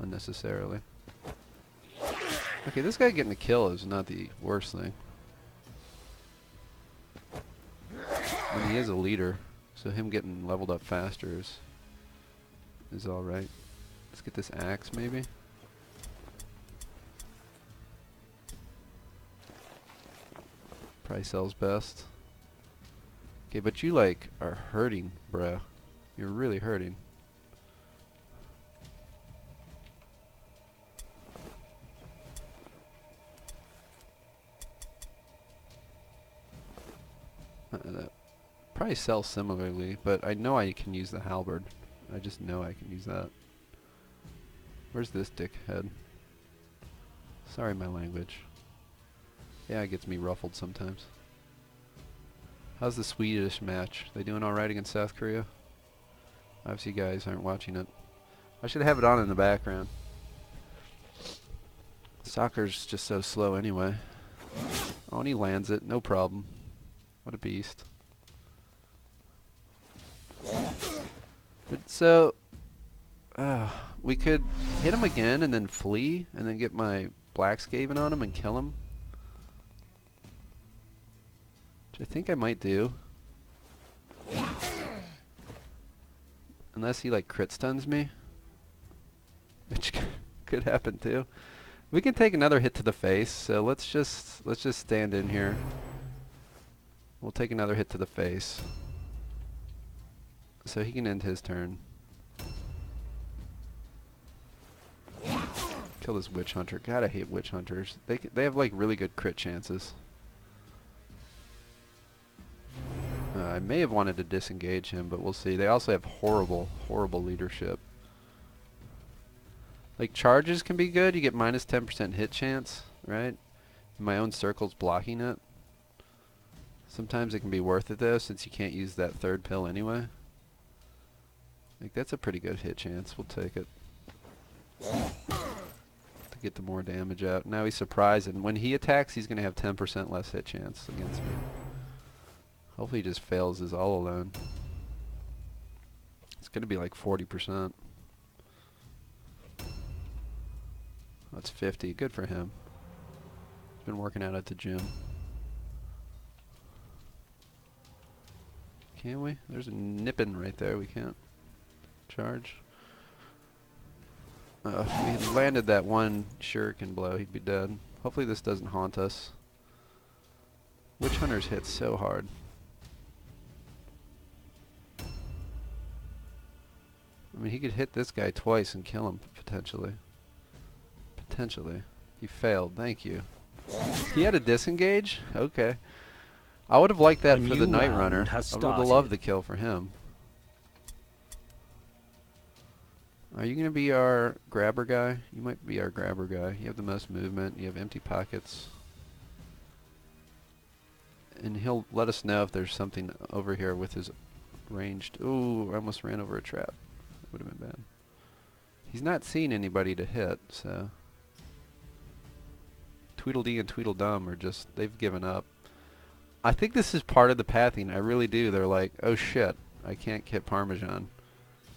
unnecessarily. Okay, this guy getting a kill is not the worst thing. I mean, he is a leader, so him getting leveled up faster is alright. Let's get this axe, maybe. Probably sells best. Okay, but you, like, are hurting, bruh. You're really hurting. Probably sell similarly, but I know I can use the halberd. I just know I can use that. Where's this dickhead? Sorry, my language. Yeah, it gets me ruffled sometimes. How's the Swedish match? They doing alright against South Korea? Obviously, you guys aren't watching it. I should have it on in the background. Soccer's just so slow anyway. Oh, and he lands it. No problem. What a beast. But so, we could hit him again and then flee and then get my Black Skaven on him and kill him. Which I think I might do. Unless he like crit stuns me. Which could happen too. We can take another hit to the face, so let's just stand in here. We'll take another hit to the face. So he can end his turn. Kill this witch hunter. God, I hate witch hunters. They have like really good crit chances. I may have wanted to disengage him, but we'll see. They also have horrible leadership. Like, charges can be good. You get minus 10% hit chance, right? My own circle's blocking it. Sometimes it can be worth it, though, since you can't use that third pill anyway. Like, that's a pretty good hit chance. We'll take it. To get the more damage out. Now he's surprised, and when he attacks, he's going to have 10% less hit chance against me. Hopefully he just fails his all alone. It's going to be like 40%. That's 50. Good for him. He's been working out at the gym. Can we? There's a nippin' right there. We can't charge. If we had landed that one shuriken blow, he'd be dead. Hopefully this doesn't haunt us. Witch hunters hit so hard. I mean, he could hit this guy twice and kill him, potentially. Potentially. He failed. Thank you. He had a disengage? Okay. I would have liked that for the Night Runner. I would have loved the kill for him. Are you going to be our grabber guy? You might be our grabber guy. You have the most movement. You have empty pockets. And he'll let us know if there's something over here with his ranged... Ooh, I almost ran over a trap. That would have been bad. He's not seeing anybody to hit, so... Tweedledee and Tweedledum are just... They've given up. I think this is part of the pathing. I really do. They're like, oh shit, I can't hit Parmesan.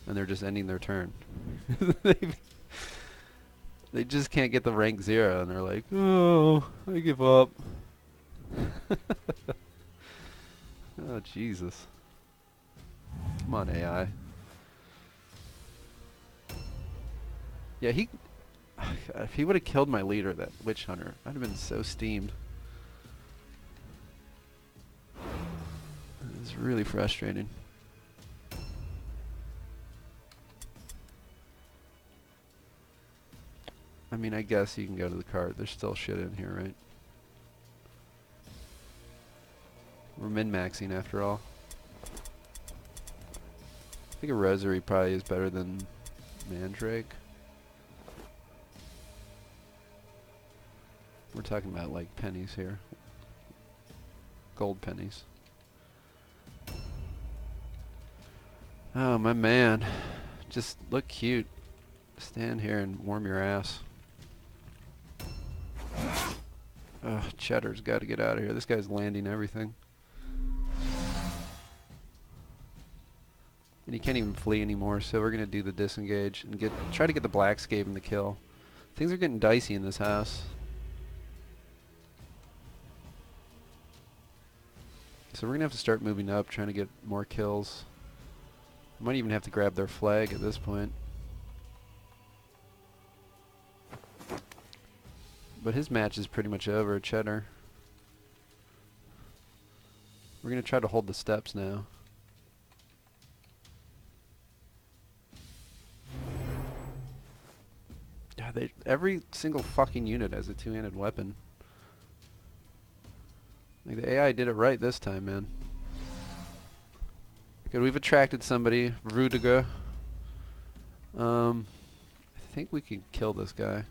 And they're just ending their turn. They just can't get the rank 0, and they're like, oh, I give up. Oh, Jesus. Come on, AI. Yeah, if he would have killed my leader, that witch hunter, I'd have been so steamed. It's really frustrating. I mean, I guess you can go to the cart. There's still shit in here, right? We're min-maxing after all. I think a rosary probably is better than mandrake. We're talking about like pennies here. Gold pennies. Oh, my man. Just look cute. Stand here and warm your ass. Ugh, Cheddar's got to get out of here. This guy's landing everything. And he can't even flee anymore, so we're going to do the disengage and try to get the Black Skaven to kill. Things are getting dicey in this house. So we're going to have to start moving up, trying to get more kills. Might even have to grab their flag at this point. But his match is pretty much over, Cheddar. We're going to try to hold the steps now. God, every single fucking unit has a two-handed weapon. Like, the AI did it right this time, man. Good, we've attracted somebody, Rudiger. I think we can kill this guy.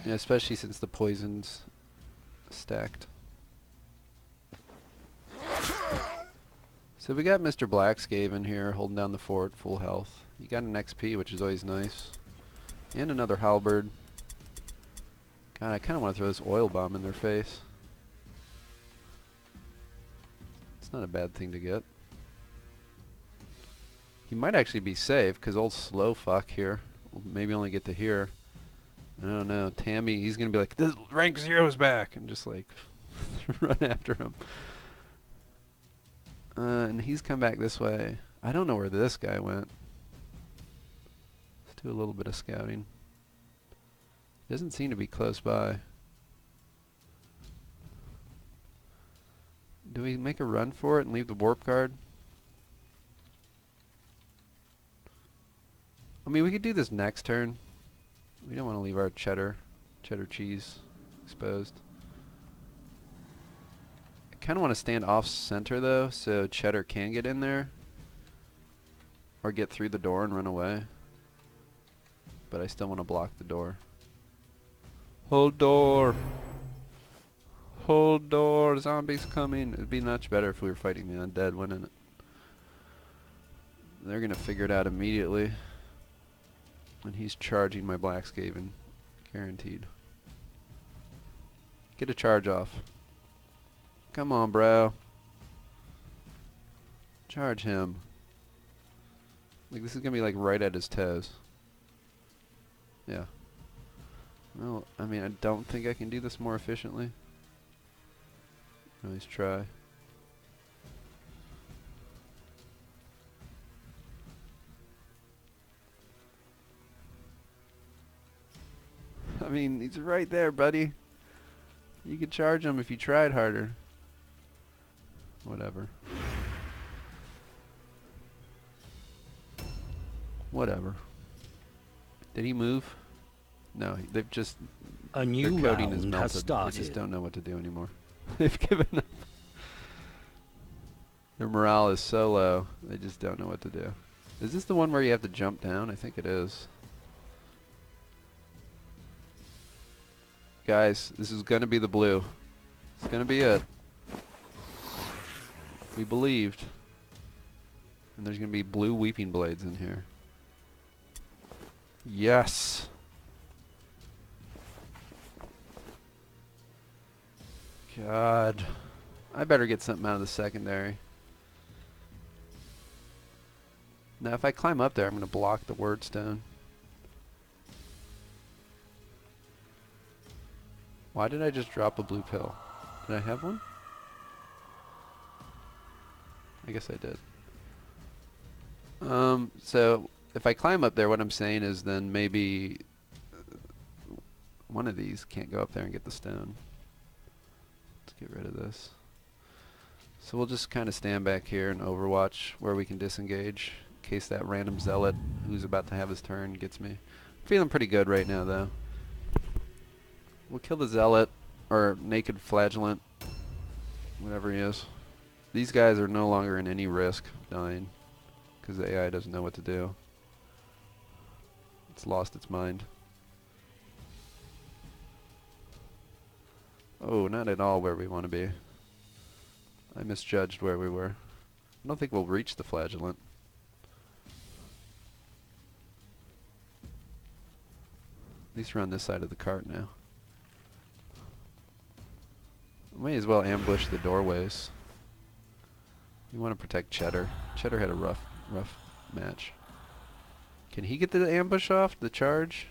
Yeah, especially since the poison's stacked. So we got Mr. Blackskaven here holding down the fort, full health. You got an XP, which is always nice. And another halberd. God, I kind of want to throw this oil bomb in their face. It's not a bad thing to get. He might actually be safe, because old slow fuck here will maybe only get to here. I don't know. Tammy, he's going to be like, this rank 0's back, and just like run after him. And he's come back this way. I don't know where this guy went. Let's do a little bit of scouting. Doesn't seem to be close by. Do we make a run for it and leave the warp guard? I mean, we could do this next turn. We don't want to leave our cheddar cheese exposed. I kind of want to stand off center though, so Cheddar can get in there or get through the door and run away. But I still want to block the door. Hold door! Hold door! Zombies coming! It'd be much better if we were fighting the undead, wouldn't it? They're gonna figure it out immediately. And he's charging my Blackskaven. Guaranteed. Get a charge off. Come on, bro. Charge him. Like, this is gonna be like right at his toes. Yeah. Well, I mean, I don't think I can do this more efficiently. At least try. I mean, he's right there, buddy. You could charge him if you tried harder. Whatever. Whatever. Did he move? No, they've just... A new their coding is round melted. has started. They just don't know what to do anymore. They've given up. Their morale is so low, they just don't know what to do. Is this the one where you have to jump down? I think it is. Guys, this is gonna be the blue. It's gonna be it. We believed. And there's gonna be blue weeping blades in here. Yes! God. I better get something out of the secondary. Now if I climb up there, I'm gonna block the word stone. Why did I just drop a blue pill? Did I have one? I guess I did. So if I climb up there, what I'm saying is then maybe one of these can't go up there and get the stone. Let's get rid of this. So we'll just kind of stand back here and overwatch where we can disengage in case that random zealot who's about to have his turn gets me. Feeling pretty good right now though. We'll kill the zealot or naked flagellant, whatever he is. These guys are no longer in any risk of dying because the AI doesn't know what to do. It's lost its mind. Oh, not at all where we want to be. I misjudged where we were. I don't think we'll reach the flagellant. At least we're on this side of the cart now. May as well ambush the doorways. We want to protect Cheddar. Cheddar had a rough match. Can he get the ambush off, the charge?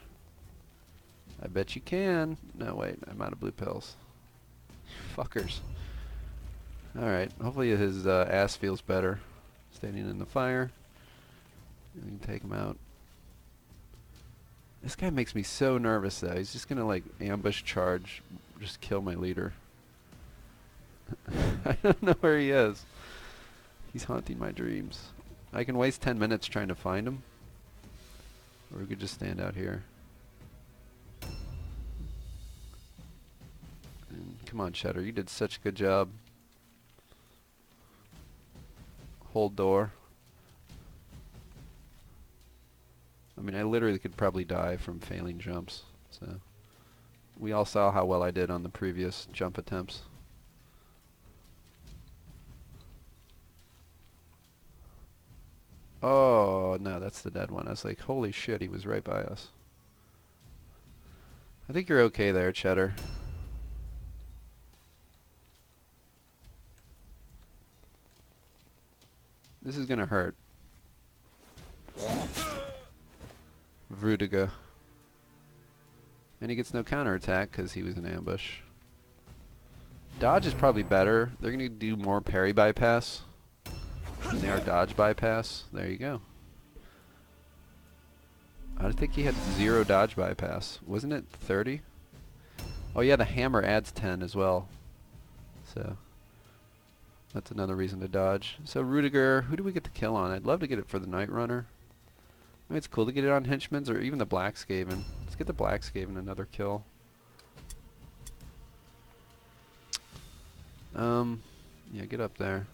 I bet you can. No, wait, I'm out of blue pills. Fuckers. Alright, hopefully his ass feels better. Standing in the fire. We can take him out. This guy makes me so nervous though. He's just gonna like ambush charge, just kill my leader. I don't know where he is. He's haunting my dreams. I can waste 10 minutes trying to find him. Or we could just stand out here. And come on, Cheddar. You did such a good job. Hold door. I mean, I literally could probably die from failing jumps. So we all saw how well I did on the previous jump attempts. Oh, no, that's the dead one. I was like, holy shit, he was right by us. I think you're okay there, Cheddar. This is gonna hurt. Vrudiga. And he gets no counterattack because he was in ambush. Dodge is probably better. They're gonna do more parry bypass than they are dodge bypass. There you go. I think he had 0 dodge bypass. Wasn't it 30? Oh yeah, the hammer adds 10 as well. So that's another reason to dodge. So Rudiger, who do we get the kill on? I'd love to get it for the Night Runner. I mean, it's cool to get it on Henchman's or even the Black Skaven. Let's get the Black Skaven another kill. Yeah, get up there.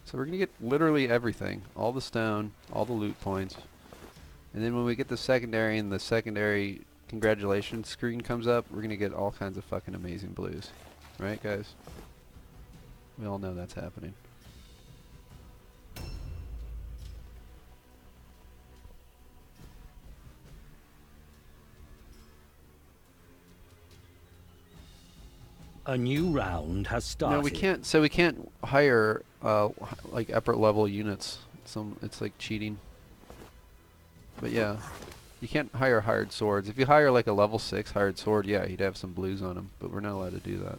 So we're going to get literally everything. All the stone, all the loot points. And then when we get the secondary and the secondary congratulations screen comes up, we're going to get all kinds of fucking amazing blues. Right, guys? We all know that's happening. A new round has started. No, we can't. So we can't hire like upper level units. It's like cheating. But yeah, you can't hire hired swords. If you hire like a level 6 hired sword, yeah, he'd have some blues on him. But we're not allowed to do that.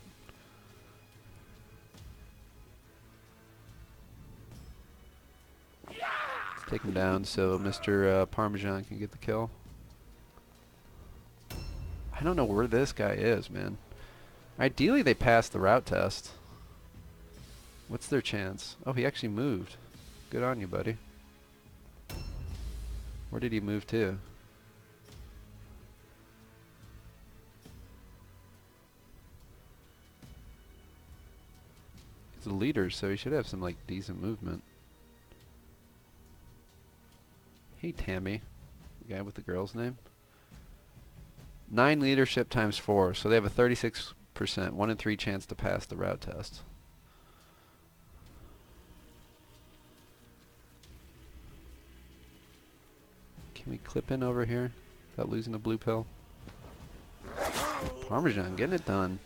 Let's take him down so Mr. Parmesan can get the kill. I don't know where this guy is, man. Ideally, they pass the route test. What's their chance? Oh, he actually moved. Good on you, buddy. Where did he move to? He's a leader, so he should have some, like, decent movement. Hey, Tammy. The guy with the girl's name. 9 leadership times 4, so they have a 36%, 1 in 3 chance to pass the route test. Can we clip in over here without losing a blue pill? Parmesan, getting it done.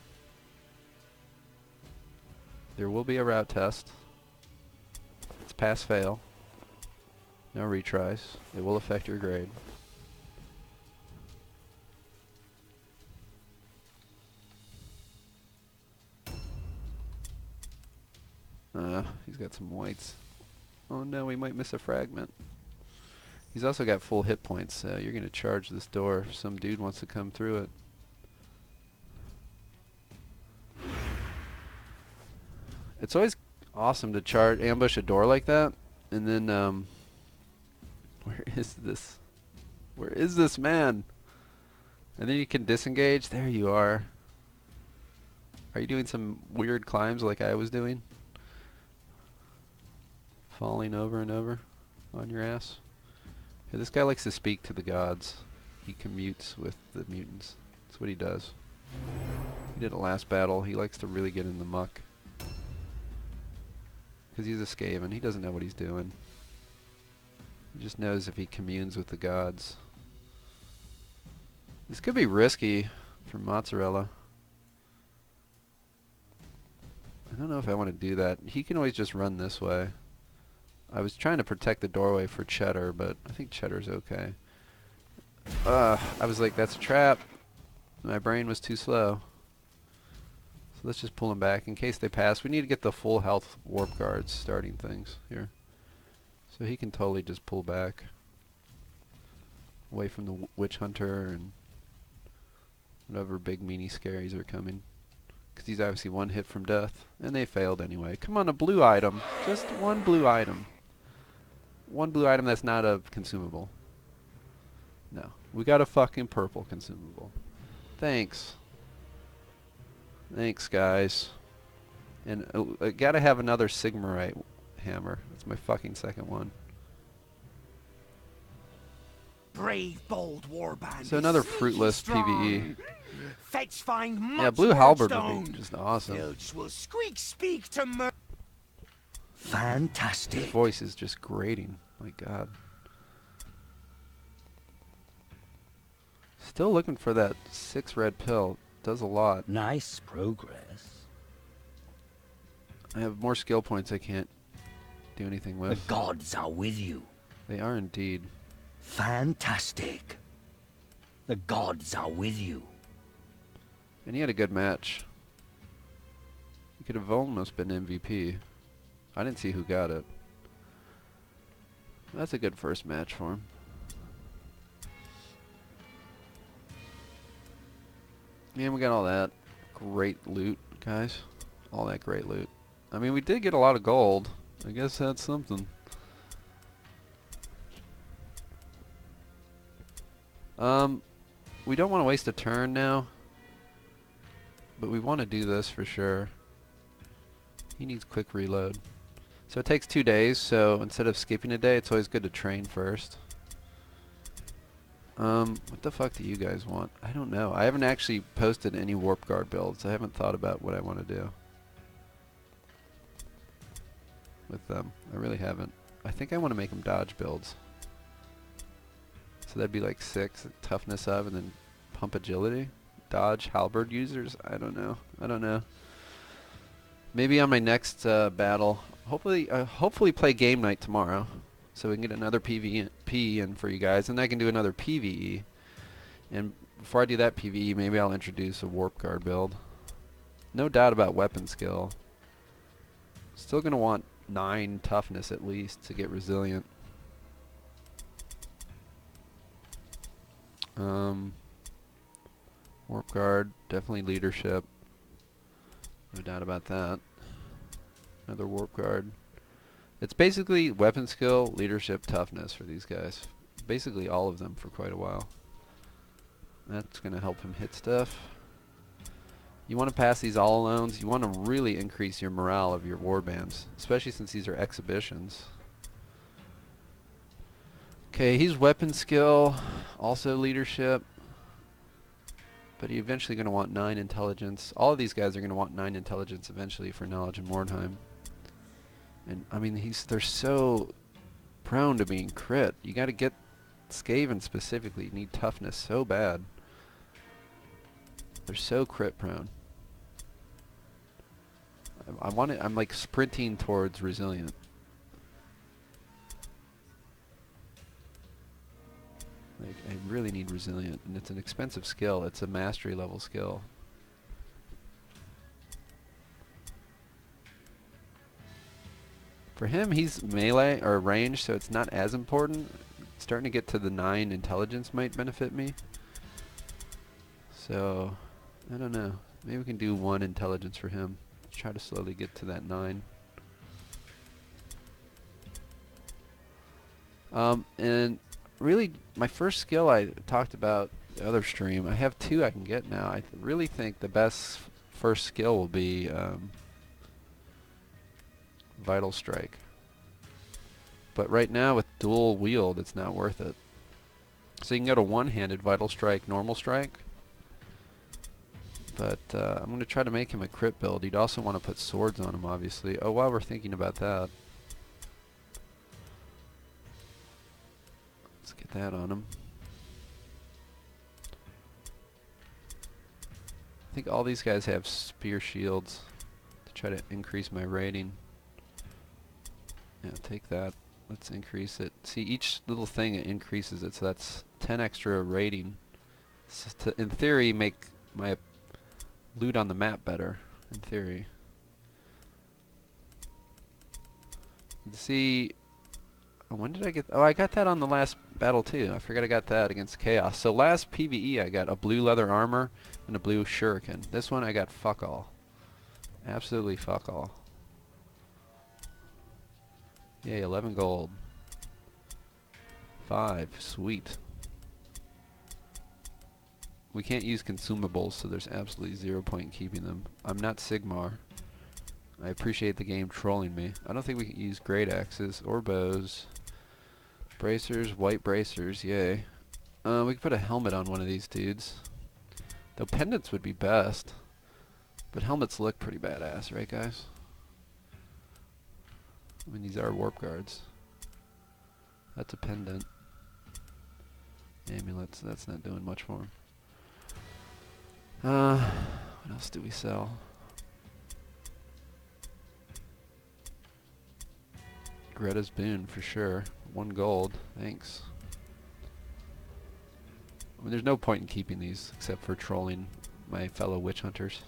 There will be a route test. It's pass-fail. No retries. It will affect your grade. He's got some whites. Oh no, we might miss a fragment. He's also got full hit points, so you're going to charge this door if some dude wants to come through it. It's always awesome to ambush a door like that, and then, where is this? Where is this man? And then you can disengage. There you are. Are you doing some weird climbs like I was doing? Falling over and over on your ass? Yeah, this guy likes to speak to the gods. He commutes with the mutants. That's what he does. He did it last battle. He likes to really get in the muck. Because he's a Skaven. He doesn't know what he's doing. He just knows if he communes with the gods. This could be risky for Mozzarella. I don't know if I want to do that. He can always just run this way. I was trying to protect the doorway for Cheddar, but I think Cheddar's okay. I was like, that's a trap. My brain was too slow. So let's just pull him back in case they pass. We need to get the full health warp guards starting things here. So he can totally just pull back. Away from the witch hunter and whatever big meanie scaries are coming. Because he's obviously one hit from death. And they failed anyway. Come on, a blue item. Just one blue item. One blue item that's not a consumable. No. We got a fucking purple consumable. Thanks. Thanks, guys. And I gotta have another Sigmarite hammer. That's my fucking second one. Brave, bold warband. So another fruitless PvE. Fetch, find, Yeah, blue halberd would be just awesome. Filch will squeak, speak to mer. His Fantastic. voice is just grating. My God. Still looking for that 6 red pill. Does a lot. Nice progress. I have more skill points I can't do anything The with. gods are with you. They are indeed. Fantastic. The gods are with you. And he had a good match. He could have almost been MVP. I didn't see who got it. That's a good first match for him. Yeah, we got all that great loot, guys. All that great loot. I mean, we did get a lot of gold. I guess that's something. We don't want to waste a turn now. But we want to do this for sure. He needs quick reload. So it takes 2 days, so instead of skipping a day, it's always good to train first. What the fuck do you guys want? I don't know. I haven't actually posted any warp guard builds. I haven't thought about what I want to do with them. I really haven't. I think I want to make them dodge builds. So that'd be like 6 toughness of and then pump agility. Dodge halberd users? I don't know. I don't know. Maybe on my next battle. Hopefully play game night tomorrow. So we can get another PvE in for you guys. And I can do another PvE. And before I do that PvE, maybe I'll introduce a warp guard build. No doubt about weapon skill. Still going to want 9 toughness at least to get resilient. Warp guard, definitely leadership. No doubt about that. Another warp guard. It's basically weapon skill, leadership, toughness for these guys. Basically all of them for quite a while. That's going to help him hit stuff. You want to pass these all alones. You want to really increase your morale of your warbands, especially since these are exhibitions. Okay, he's weapon skill, also leadership. But he's eventually going to want 9 intelligence. All of these guys are going to want 9 intelligence eventually for knowledge in Mordheim. And I mean, they're so prone to being crit. You got to get Skaven specifically. You need toughness so bad. They're so crit prone. I'm like sprinting towards resilient. Like, I really need resilient, and it's an expensive skill. It's a mastery level skill. For him, he's melee or range, so it's not as important. starting to get to the 9 intelligence might benefit me. So, I don't know. Maybe we can do 1 intelligence for him. Try to slowly get to that 9. And really, my first skill I talked about the other stream, I have 2 I can get now. I really think the best first skill will be Vital Strike. But right now with dual wield, it's not worth it. So you can go to one-handed Vital Strike, Normal Strike. But I'm going to try to make him a crit build. You'd also want to put swords on him, obviously. Oh, while we're thinking about that, let's get that on him. I think all these guys have spear shields to try to increase my rating. Yeah, take that. Let's increase it. See, each little thing it increases it, so that's 10 extra rating. So to, in theory, make my loot on the map better. In theory. See, when did I get? Oh, I got that on the last battle too. I forgot I got that against Chaos. So last PvE, I got a blue leather armor and a blue shuriken. This one, I got fuck all. Absolutely fuck all. Yay, 11 gold. 5, sweet. We can't use consumables, so there's absolutely 0 point in keeping them. I'm not Sigmar. I appreciate the game trolling me. I don't think we can use great axes or bows. Bracers, white bracers, yay. We could put a helmet on one of these dudes. Though pendants would be best. But helmets look pretty badass, right guys? I mean, these are warp guards. That's a pendant. Amulets, that's not doing much for him. What else do we sell? Greta's boon for sure. 1 gold, thanks. I mean, there's no point in keeping these except for trolling my fellow witch hunters.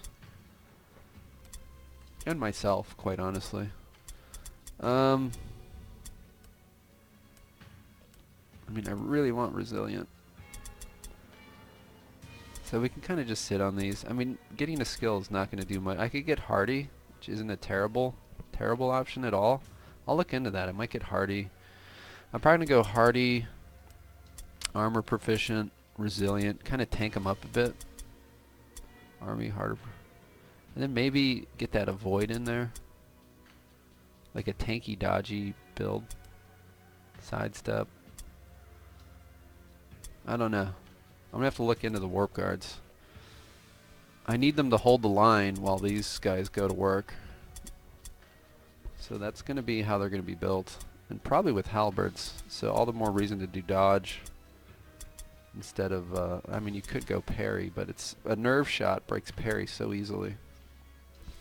And myself, quite honestly. I mean, I really want resilient. So we can kind of just sit on these. I mean, getting a skill is not going to do much. I could get hardy, which isn't a terrible option at all. I'll look into that. I might get hardy. I'm probably going to go hardy, armor proficient, resilient, kind of tank them up a bit. Army, harder. And then maybe get that avoid in there. Like a tanky, dodgy build. Sidestep. I don't know. I'm going to have to look into the warp guards. I need them to hold the line while these guys go to work. So that's going to be how they're going to be built. And probably with halberds. So all the more reason to do dodge. Instead of, I mean, you could go parry, but it's a nerve shot breaks parry so easily.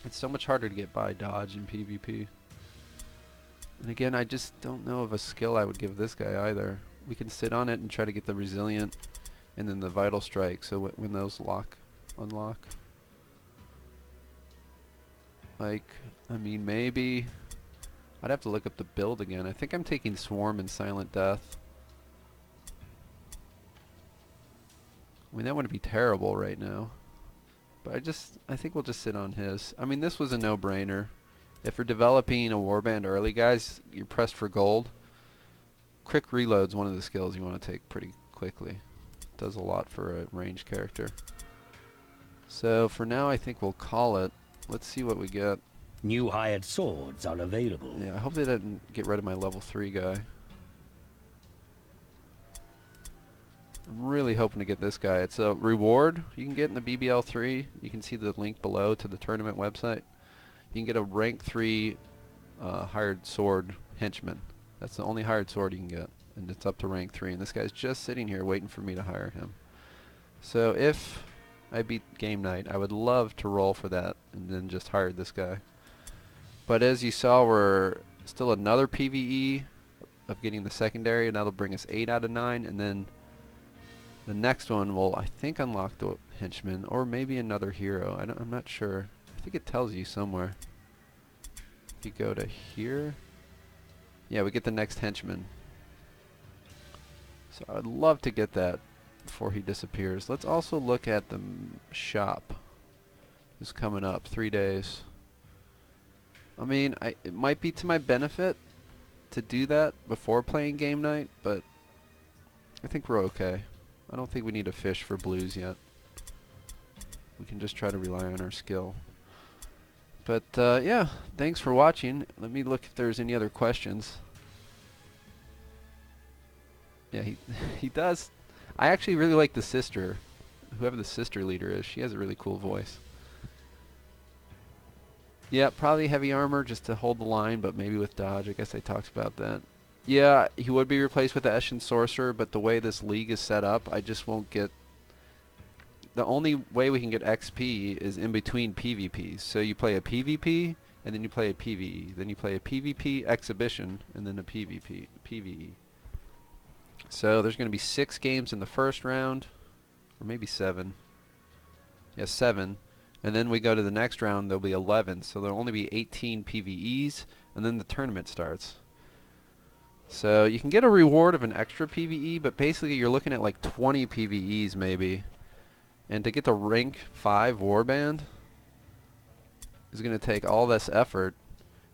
It's so much harder to get by dodge in PvP. And again, I just don't know of a skill I would give this guy either. We can sit on it and try to get the resilient and then the vital strike, so when those unlock. Like, I mean, maybe I'd have to look up the build again. I think I'm taking Swarm and Silent Death. I mean, that wouldn't be terrible right now. But I think we'll just sit on his. I mean, this was a no-brainer. If you're developing a warband early, guys, you're pressed for gold. Quick reload's one of the skills you want to take pretty quickly. Does a lot for a ranged character. So for now, I think we'll call it. Let's see what we get. New hired swords are available. Yeah, I hope they didn't get rid of my level 3 guy. I'm really hoping to get this guy. It's a reward you can get in the BBL3. You can see the link below to the tournament website. You can get a rank 3 hired sword henchman. That's the only hired sword you can get. And it's up to rank 3. And this guy's just sitting here waiting for me to hire him. So if I beat game night, I would love to roll for that and then just hire this guy. But as you saw, we're still another PvE of getting the secondary, and that'll bring us 8 out of 9. And then the next one will, I think, unlock the henchman, or maybe another hero. I'm not sure. I think it tells you somewhere. If you go to here, yeah, we get the next henchman. So I'd love to get that before he disappears. Let's also look at the shop. It's coming up 3 days. I mean, it might be to my benefit to do that before playing game night, but I think we're okay. I don't think we need to fish for blues yet. We can just try to rely on our skill. But yeah, thanks for watching. Let me look if there's any other questions. Yeah, he does. I actually really like the sister. Whoever the sister leader is, she has a really cool voice. Yeah, probably heavy armor just to hold the line, but maybe with dodge. I guess I talked about that. Yeah, he would be replaced with the Eshin Sorcerer, but the way this league is set up, I just won't get... The only way we can get XP is in between PvPs. So you play a PvP, and then you play a PvE. Then you play a PvP exhibition, and then a PvE. So there's going to be 6 games in the first round, or maybe 7. Yeah, 7. And then we go to the next round, there'll be 11. So there'll only be 18 PvEs, and then the tournament starts. So you can get a reward of an extra PvE, but basically you're looking at like 20 PvEs maybe. And to get to rank 5 warband is going to take all this effort.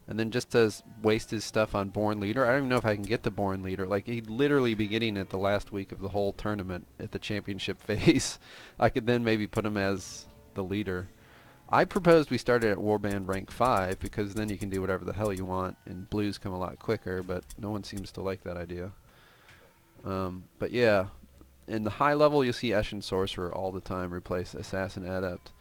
And then just to waste his stuff on Born Leader. I don't even know if I can get the Born Leader. Like, he'd literally be getting it the last week of the whole tournament at the championship phase. I could then maybe put him as the leader. I proposed we started at Warband rank 5 because then you can do whatever the hell you want and blues come a lot quicker, but no one seems to like that idea. But yeah, in the high level you'll see Eshin Sorcerer all the time replace Assassin Adept.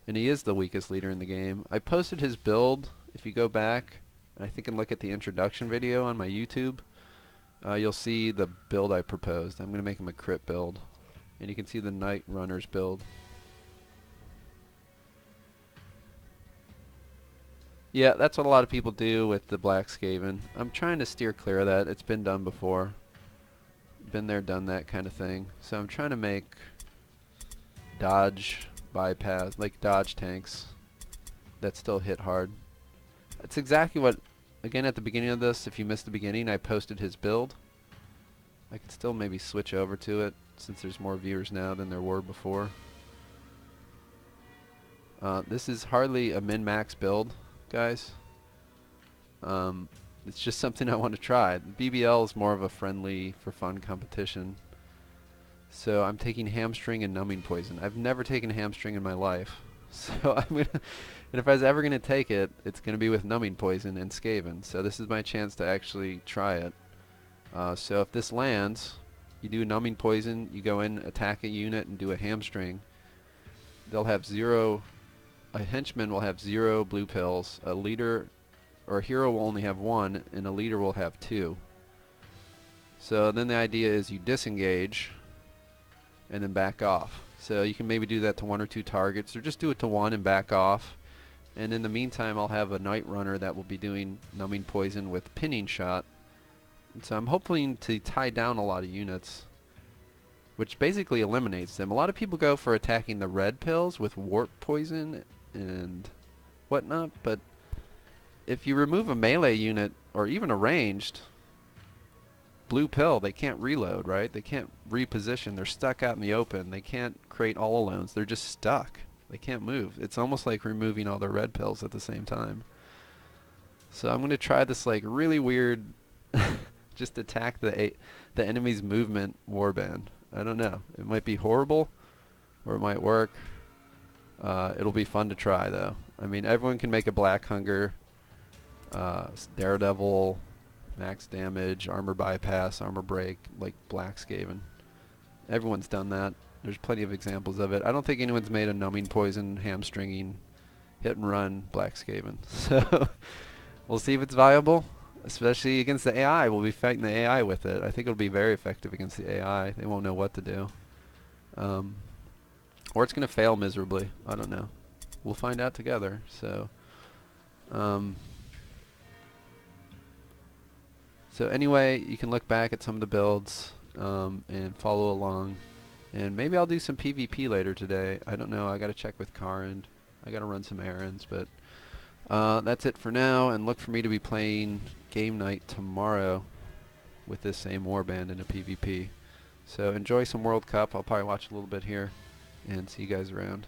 And he is the weakest leader in the game. I posted his build. If you go back, I think, and look at the introduction video on my YouTube, you'll see the build I proposed. I'm going to make him a crit build. And you can see the Night Runners build. Yeah, that's what a lot of people do with the Black Skaven. I'm trying to steer clear of that. It's been done before. Been there, done that kind of thing. So I'm trying to make dodge bypass, like dodge tanks that still hit hard. That's exactly what, again, at the beginning of this, if you missed the beginning, I posted his build. I could still maybe switch over to it since there's more viewers now than there were before. This is hardly a min-max build, guys. It's just something I want to try. BBL is more of a friendly, for fun competition. So I'm taking Hamstring and Numbing Poison. I've never taken Hamstring in my life. So I'm gonna, and if I was ever gonna take it, it's gonna be with Numbing Poison and Skaven. So this is my chance to actually try it. So if this lands, you do Numbing Poison, you go in, attack a unit, and do a Hamstring. They'll have 0. A henchman will have 0 blue pills. A leader or a hero will only have 1, and a leader will have 2. So then the idea is you disengage and then back off. So you can maybe do that to 1 or 2 targets, or just do it to 1 and back off. And in the meantime, I'll have a Night Runner that will be doing Numbing Poison with Pinning Shot. And so I'm hoping to tie down a lot of units, which basically eliminates them. A lot of people go for attacking the red pills with Warp Poison and whatnot, but if you remove a melee unit, or even a ranged blue pill, they can't reload, right? They can't reposition. They're stuck out in the open. They can't create all alones. They're just stuck. They can't move. It's almost like removing all the red pills at the same time. So I'm going to try this like really weird just attack the enemy's movement warband. I don't know. It might be horrible, or it might work. It'll be fun to try, though. I mean, everyone can make a Black Hunger, Daredevil, max damage, armor bypass, armor break, like Black Skaven. Everyone's done that. There's plenty of examples of it. I don't think anyone's made a Numbing Poison, Hamstringing, hit and run Black Skaven. So we'll see if it's viable, especially against the AI. We'll be fighting the AI with it. I think it'll be very effective against the AI. They won't know what to do. Or it's going to fail miserably. I don't know. We'll find out together. So, so anyway, you can look back at some of the builds and follow along. And maybe I'll do some PvP later today. I don't know. I got to check with Karin. I got to run some errands, but that's it for now. And look for me to be playing game night tomorrow with this same warband in a PvP. So enjoy some World Cup. I'll probably watch a little bit here and see you guys around.